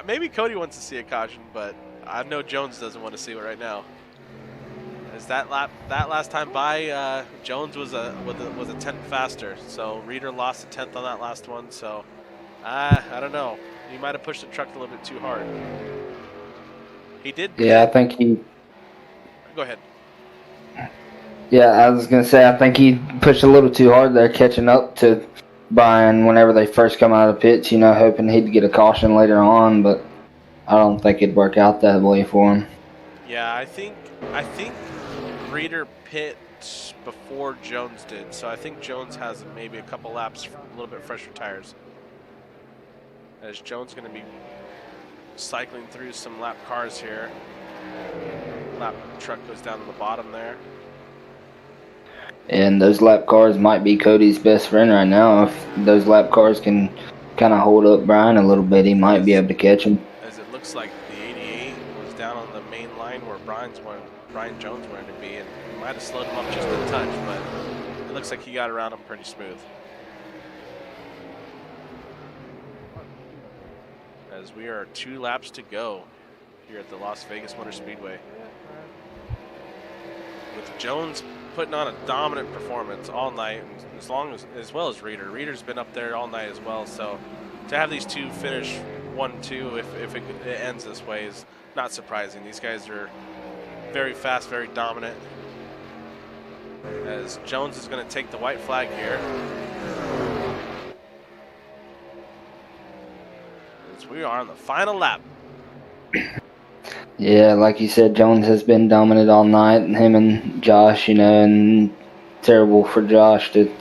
Maybe Cody wants to see a caution, but I know Jones doesn't want to see it right now. As that last time by, Jones was a tenth faster, so Reeder lost a tenth on that last one. So I don't know. He might have pushed the truck a little bit too hard. He did. Yeah, I think he. Go ahead. Yeah, I was gonna say I think he pushed a little too hard there, catching up to Brian whenever they first come out of the pits. You know, hoping he'd get a caution later on, but I don't think it'd work out that way for him. Yeah, I think Reeder pit before Jones did, so I think Jones has maybe a couple laps, a little bit fresher tires. As Jones going to be cycling through some lap cars here. Lap truck goes down to the bottom there. And those lap cars might be Cody's best friend right now. If those lap cars can kind of hold up Brian a little bit, he might be able to catch him. As it looks like the 88 was down on the main line where Brian Jones wanted to be, and he might have slowed him up just a touch, but it looks like he got around him pretty smooth. As we are 2 laps to go here at the Las Vegas Motor Speedway. With Jones putting on a dominant performance all night, as well as Reeder. Reeder's been up there all night as well, so to have these two finish 1-2 if it ends this way is not surprising. These guys are very fast, very dominant. As Jones is going to take the white flag here. As we are on the final lap. Yeah, like you said, Jones has been dominant all night, and him and Josh, you know, and terrible for Josh to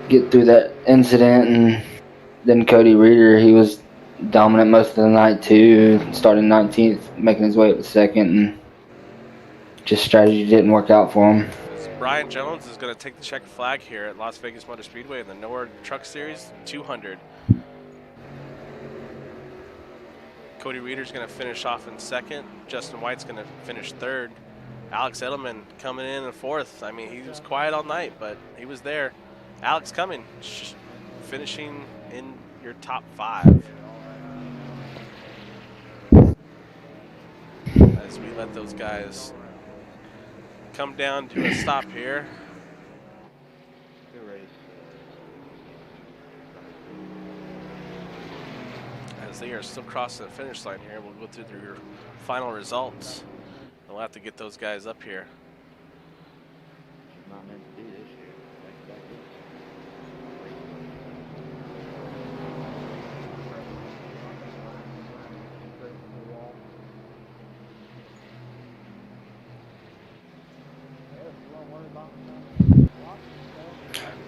get through that incident. And then Cody Reeder, he was dominant most of the night too, starting 19th, making his way up to second, and just strategy didn't work out for him. Brian Jones is going to take the check flag here at Las Vegas Motor Speedway in the Nora Truck Series 200. Cody Reeder's going to finish off in second. Justin White's going to finish third. Alex Edelman coming in fourth. I mean, he was quiet all night, but he was there. Alex coming, finishing in your top 5. As we let those guys come down to a stop here. As they are still crossing the finish line here, we'll go through your final results. We'll have to get those guys up here. Not meant to do this year.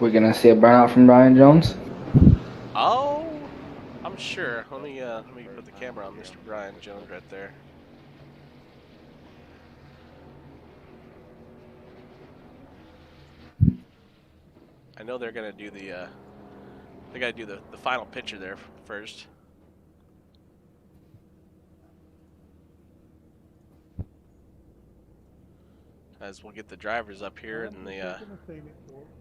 We're gonna see a burnout from Brian Jones. Oh, I'm sure. Let me put the camera on Mr. Brian Jones right there. I know they're gonna do the they gotta do the final picture there first. As we'll get the drivers up here in the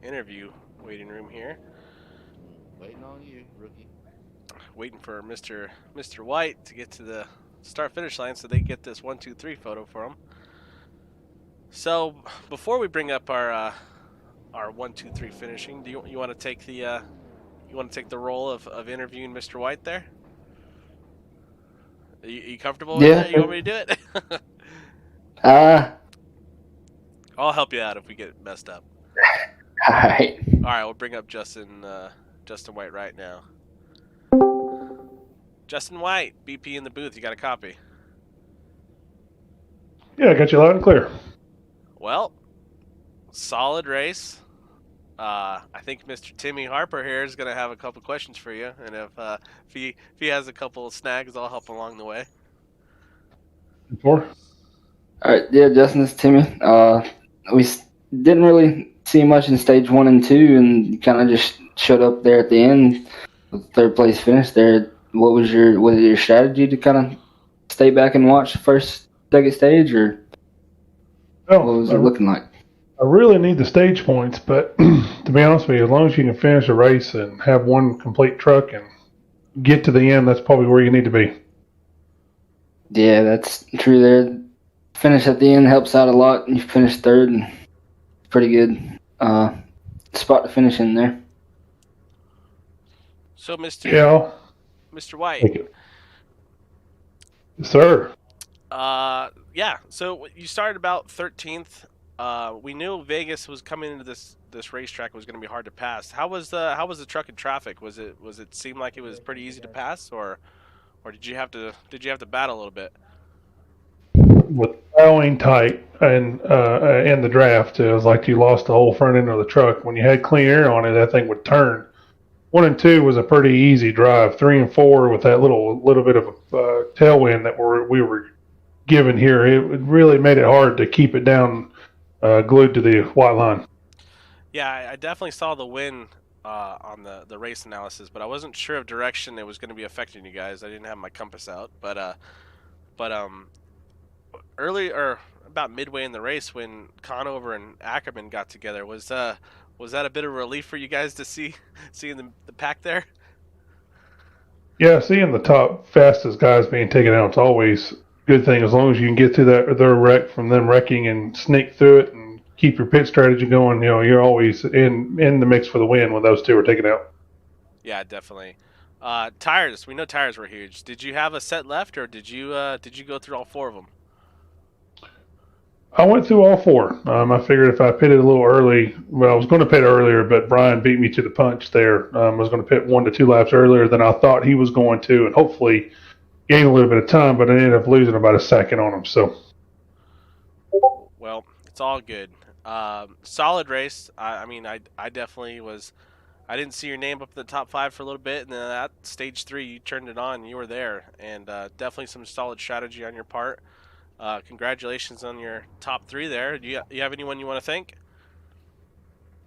interview waiting room here. Waiting on you, rookie. Waiting for Mr. White to get to the start finish line so they get this 1, 2, 3 photo for him. So before we bring up our 1, 2, 3 finishing, do you want to take the role of interviewing Mr. White there? Are you comfortable with it? You want me to do it? I'll help you out if we get messed up. All right. All right, we'll bring up Justin White right now. Justin White, BP in the booth. You got a copy? Yeah, I got you loud and clear. Well, solid race. I think Mr. Timmy Harper here is going to have a couple questions for you, and if he has a couple of snags, I'll help along the way. Four. All right. Yeah, Justin, this is Timmy. We didn't really see much in stage 1 and 2, and kind of just showed up there at the end with third place finish there. What was your strategy to kind of stay back and watch the first, second stage, or what was it looking like? I really need the stage points, but to be honest with you, as long as you can finish a race and have one complete truck and get to the end, that's probably where you need to be. Yeah, that's true there. Finish at the end helps out a lot. You finish third, and pretty good spot to finish in there. So, Mr. White. Thank you. Sir. Yeah. So you started about 13th. We knew Vegas was coming into this racetrack was going to be hard to pass. How was the truck and traffic? Was it seem like it was pretty easy to pass, or did you have to battle a little bit? With plowing tight and in the draft, it was like you lost the whole front end of the truck. When you had clean air on it, that thing would turn. 1 and 2 was a pretty easy drive. 3 and 4 with that little bit of a tailwind that we were given here, it really made it hard to keep it down, glued to the white line. Yeah, I definitely saw the win on the race analysis, but I wasn't sure of direction it was going to be affecting you guys. I didn't have my compass out, but early or about midway in the race when Conover and Ackerman got together, was that a bit of relief for you guys to seeing the pack there? Yeah, seeing the top fastest guys being taken out is always a good thing, as long as you can get to their wreck from them wrecking and sneak through it and keep your pit strategy going. You know, you're always in the mix for the win when those two are taken out. Yeah, definitely. Tires. We know tires were huge. Did you have a set left, or did you go through all 4 of them? I went through all 4. I figured if I pitted a little early, well, I was going to pit earlier, but Brian beat me to the punch there. I was going to pit 1 to 2 laps earlier than I thought he was going to, and hopefully gain a little bit of time, but I ended up losing about a second on him. So, well, it's all good. Solid race. I mean, I definitely was. I didn't see your name up in the top 5 for a little bit, and then at stage 3, you turned it on. You were there, and definitely some solid strategy on your part. Congratulations on your top 3 there. Do you have anyone you want to thank?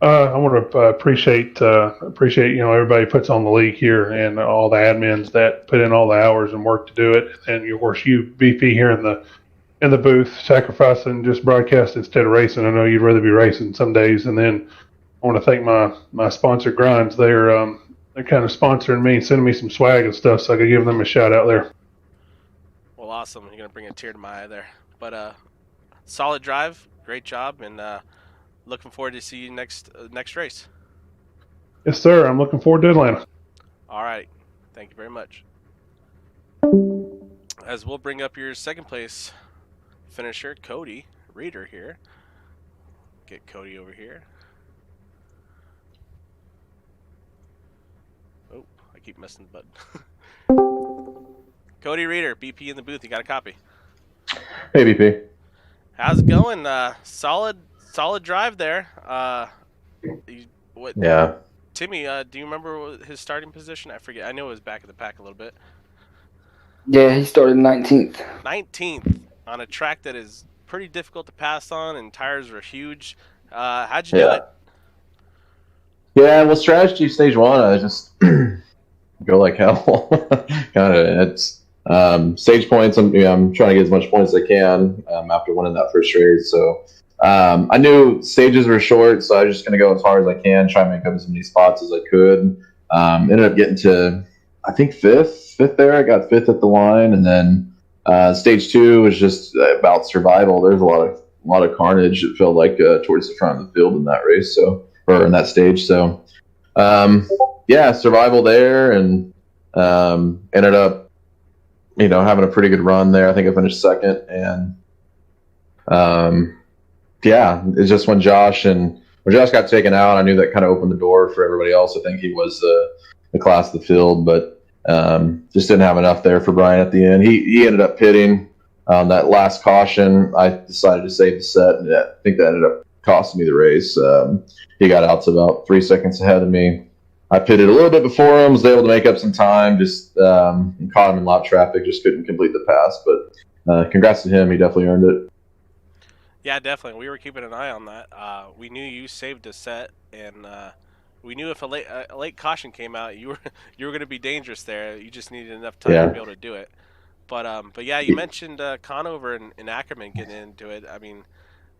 I want to appreciate everybody puts on the league here and all the admins that put in all the hours and work to do it, and of course you BP here in the booth sacrificing just broadcast instead of racing. I know you'd rather be racing some days. And then I want to thank my sponsor Grinds. They're kind of sponsoring me and sending me some swag and stuff, so I could give them a shout out there. Well, awesome. You're going to bring a tear to my eye there. But solid drive, great job, and looking forward to see you next race. Yes, sir. I'm looking forward to Atlanta. All right. Thank you very much. As we'll bring up your second place finisher, Cody Reeder here. Get Cody over here. Oh, I keep messing the button. Cody Reeder, BP in the booth. You got a copy? Hey, BP. How's it going? Solid drive there. You What, Yeah. Timmy? Do you remember his starting position? I forget. I know it was back of the pack a little bit. Yeah, he started 19th. 19th on a track that is pretty difficult to pass on, and tires were huge. How'd you do Yeah. it? Yeah. Well, strategy stage one, I just go like hell. Kind of. It's stage points. I'm trying to get as much points as I can after winning that first race. So I knew stages were short, so I was just going to go as hard as I can, try and make up as many spots as I could. Ended up getting to, I think, fifth there. I got fifth at the line, and then stage two was just about survival. There's a lot of carnage. It felt like towards the front of the field in that race, or in that stage. So yeah, survival there, and ended up having a pretty good run there. I think I finished second, and yeah, it's just when Josh got taken out, I knew that kind of opened the door for everybody else. I think he was the class of the field, but just didn't have enough there for Brian at the end. He ended up pitting on that last caution. I decided to save the set, and I think that ended up costing me the race. He got out to about 3 seconds ahead of me. I pitted a little bit before him, was able to make up some time, just caught him in lap traffic, just couldn't complete the pass. But congrats to him, he definitely earned it. Yeah, definitely. We were keeping an eye on that. We knew you saved a set, and we knew if a late caution came out, you were you were going to be dangerous there. You just needed enough time to Yeah. be able to do it. But yeah, you mentioned Conover and Ackerman getting into it. I mean,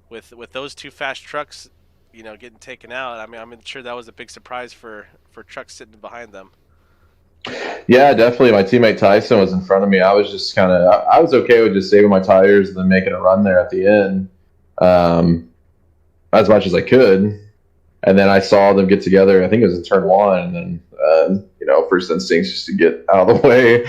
with those two fast trucks, getting taken out. I mean, I'm sure that was a big surprise for trucks sitting behind them. Yeah, definitely. My teammate Tyson was in front of me. I was just I was okay with just saving my tires and then making a run there at the end, um, as much as I could. And then I saw them get together. I think it was in turn one, and then first instincts just to get out of the way.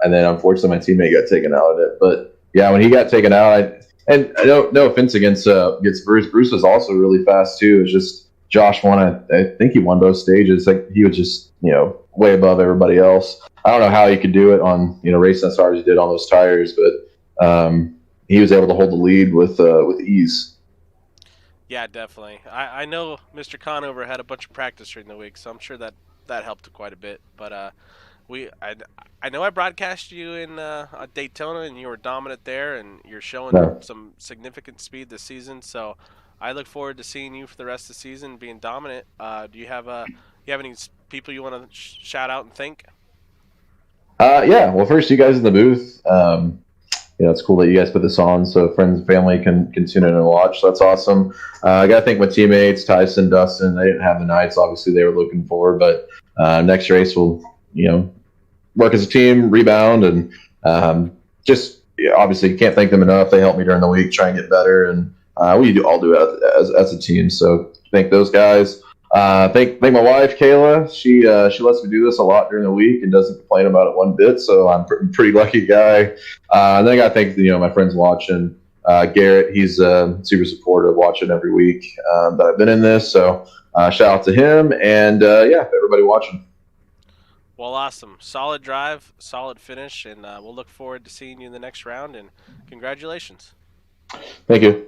And then unfortunately, my teammate got taken out of it. But yeah, when he got taken out, I no offense against Bruce. Bruce was also really fast too. It was just Josh won. I think he won both stages. Like he was just way above everybody else. I don't know how he could do it on racing as hard as he did on those tires, but he was able to hold the lead with ease. Yeah, definitely. I know Mr. Conover had a bunch of practice during the week, so I'm sure that helped quite a bit. But I know I broadcast you in Daytona, and you were dominant there, and you're showing No. some significant speed this season. So I look forward to seeing you for the rest of the season being dominant. Do you have any people you want to shout out and thank? Yeah. Well, first, you guys in the booth. It's cool that you guys put this on so friends and family can tune in and watch. So that's awesome. I got to thank my teammates, Tyson, Dustin. They didn't have the nights, obviously, they were looking for, but next race we'll, work as a team, rebound, and just obviously can't thank them enough. They helped me during the week, try and get better, and we all do it as a team. So thank those guys. Thank my wife Kayla. She lets me do this a lot during the week and doesn't complain about it one bit. So I'm a pretty lucky guy. And then I got to thank my friends watching. Garrett, he's super supportive, watching every week that I've been in this. So shout out to him and yeah, everybody watching. Well, awesome. Solid drive, solid finish, and we'll look forward to seeing you in the next round, and congratulations. Thank you.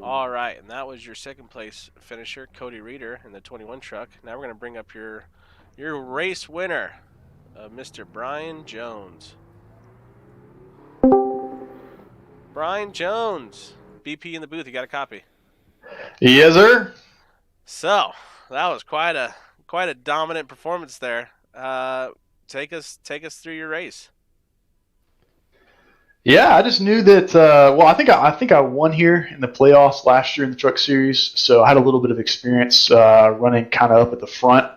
All right, and that was your second place finisher, Cody Reeder, in the 21 truck. Now we're going to bring up your race winner, Mr. Brian Jones. Brian Jones, BP in the booth. You got a copy? Yes, sir. So that was quite a dominant performance there. Take us through your race. Yeah, I just knew that. Well, I think I won here in the playoffs last year in the Truck Series, so I had a little bit of experience running kind of up at the front.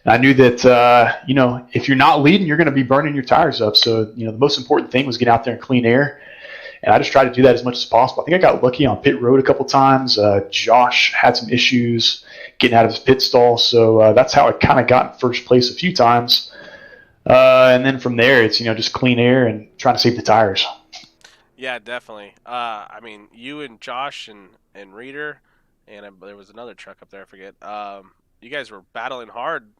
And I knew that if you're not leading, you're going to be burning your tires up. So the most important thing was get out there in clean air, and I just tried to do that as much as possible. I think I got lucky on pit road a couple times. Josh had some issues getting out of his pit stall, so that's how I kind of got in first place a few times. And then from there, it's just clean air and trying to save the tires. Yeah, definitely. I mean, you and Josh and Reeder, and there was another truck up there. I forget. You guys were battling hard,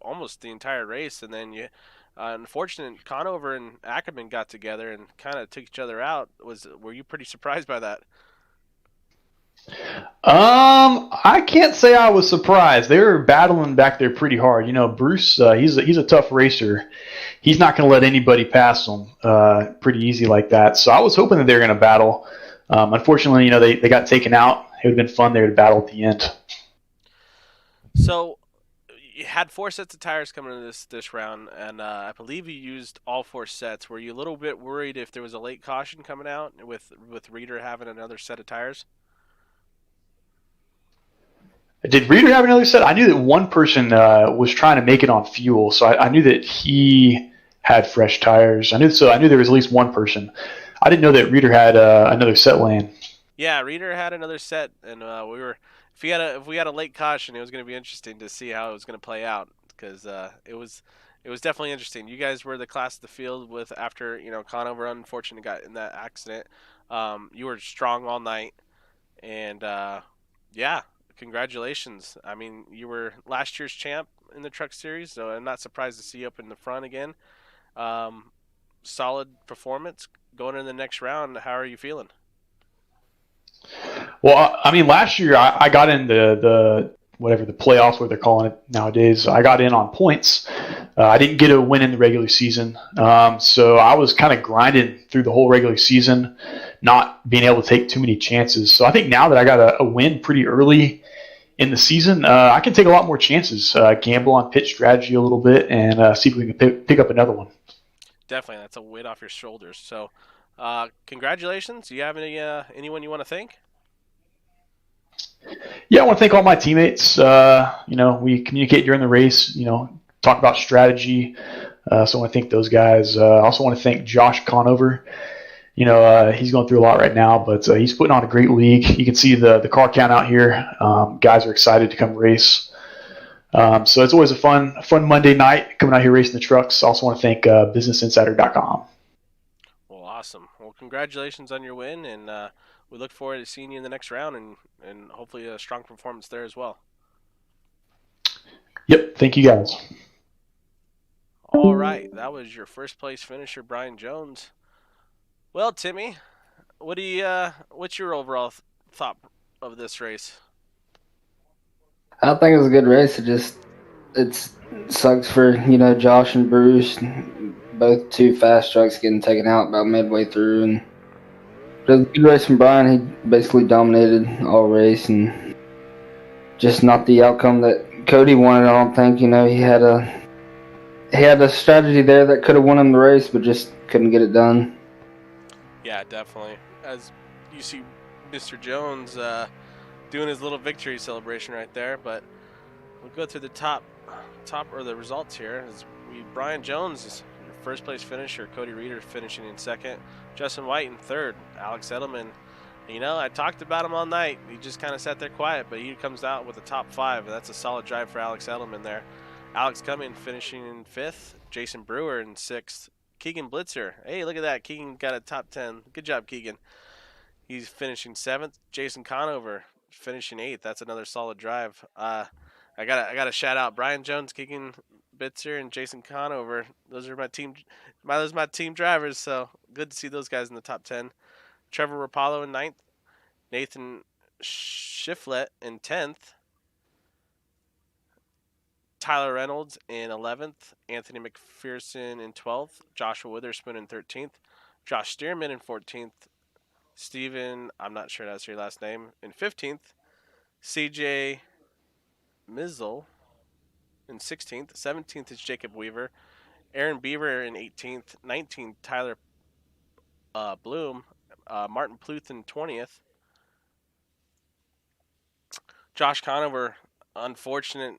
almost the entire race, and then unfortunately, Conover and Ackerman got together and kind of took each other out. Were you pretty surprised by that? I can't say I was surprised. They were battling back there pretty hard. You know, Bruce, he's a tough racer. He's not going to let anybody pass him pretty easy like that. So I was hoping that they were going to battle. Unfortunately, you know, they got taken out. It would have been fun there to battle at the end. So you had 4 sets of tires coming into this round, and I believe you used all 4 sets. Were you a little bit worried if there was a late caution coming out with Reader having another set of tires? Did Reader have another set? I knew that one person was trying to make it on fuel, so I knew that he had fresh tires. I knew there was at least one person. I didn't know that Reader had another set laying. Yeah, Reader had another set, and we were if we had a late caution, it was going to be interesting to see how it was going to play out because it was definitely interesting. You guys were the class of the field with after Conover unfortunately got in that accident. You were strong all night, and yeah, congratulations. I mean, you were last year's champ in the Truck Series, so I'm not surprised to see you up in the front again. Solid performance going into the next round. How are you feeling? Well, I mean, last year I got in the whatever the playoffs, what they're calling it nowadays. I got in on points. I didn't get a win in the regular season, so I was kind of grinding through the whole regular season, not being able to take too many chances. So I think now that I got a win pretty early in the season, I can take a lot more chances, gamble on pitch strategy a little bit, and see if we can pick up another one. Definitely, that's a weight off your shoulders. So, congratulations. Do you have anyone you want to thank? Yeah, I want to thank all my teammates. We communicate during the race. Talk about strategy. So I want to thank those guys. I also want to thank Josh Conover. He's going through a lot right now, but he's putting on a great league. You can see the car count out here. Guys are excited to come race. So it's always a fun Monday night coming out here racing the trucks. I also want to thank BusinessInsider.com. Well, awesome. Well, congratulations on your win, and we look forward to seeing you in the next round and hopefully a strong performance there as well. Yep, thank you guys. All right, that was your first place finisher, Brian Jones. Well, Timmy, what's your overall thought of this race? I think it was a good race. It sucks for Josh and Bruce, both two fast trucks getting taken out about midway through, and it was a good race from Brian. He basically dominated all race, and just not the outcome that Cody wanted. I don't think he had a strategy there that could have won him the race, but just couldn't get it done. Yeah, definitely. As you see, Mr. Jones doing his little victory celebration right there, but we'll go through the top or the results here. Brian Jones is first place finisher, Cody Reader finishing in second, Justin White in third, Alex Edelman. I talked about him all night. He just kind of sat there quiet, but he comes out with a top 5, and that's a solid drive for Alex Edelman there. Alex Cumming finishing in 5th, Jason Brewer in 6th, Keegan Blitzer. Hey, look at that. Keegan got a top 10. Good job, Keegan. He's finishing 7th. Jason Conover finishing 8th. That's another solid drive. I gotta shout out Brian Jones, Keegan Blitzer, and Jason Conover. Those are my team drivers. So good to see those guys in the top 10. Trevor Rapallo in 9th. Nathan Shiflett in 10th. Tyler Reynolds in 11th. Anthony McPherson in 12th. Joshua Witherspoon in 13th. Josh Stearman in 14th. Steven, I'm not sure that's your last name, in 15th. CJ Mizzle in 16th. 17th is Jacob Weaver. Aaron Beaver in 18th. 19th, Tyler Bloom. Martin Pluth in 20th. Josh Conover, unfortunate.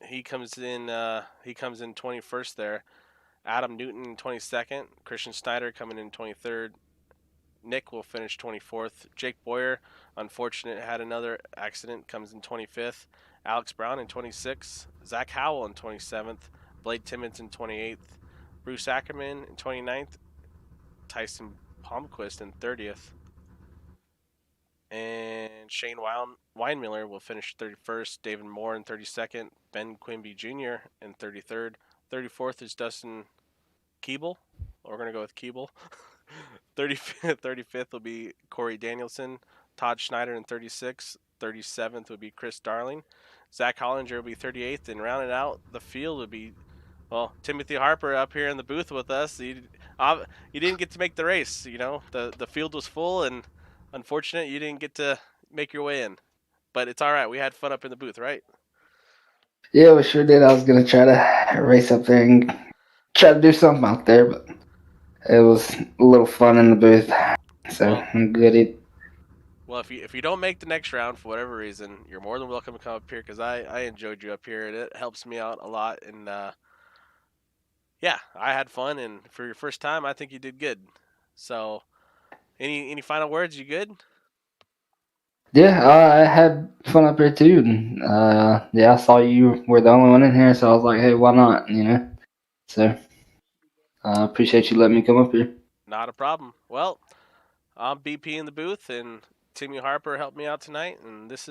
He comes in 21st there. Adam Newton in 22nd. Christian Snyder coming in 23rd. Nick will finish 24th. Jake Boyer, unfortunate, had another accident, comes in 25th. Alex Brown in 26th. Zach Howell in 27th. Blade Timmons in 28th. Bruce Ackerman in 29th. Tyson Palmquist in 30th. And Shane Weinmiller will finish 31st. David Moore in 32nd. Ben Quimby Jr. in 33rd. 34th is Dustin Keeble. We're going to go with Keeble. 35th will be Corey Danielson. Todd Schneider in 36th. 37th would be Chris Darling. Zach Hollinger would be 38th, and rounding out the field would be, well, Timothy Harper up here in the booth with us. He didn't get to make the race. The field was full, and unfortunate you didn't get to make your way in. But it's all right. We had fun up in the booth, right? Yeah, we sure did. I was gonna try to race up there and try to do something out there, but it was a little fun in the booth. So I'm good. Well, if you don't make the next round for whatever reason, you're more than welcome to come up here because I enjoyed you up here and it helps me out a lot. And yeah, I had fun, and for your first time, I think you did good. So, any final words? You good? Yeah, I had fun up here too. And, yeah, I saw you were the only one in here, so I was like, hey, why not? So I appreciate you letting me come up here. Not a problem. Well, I'm BP in the booth, and Timmy Harper helped me out tonight, and this is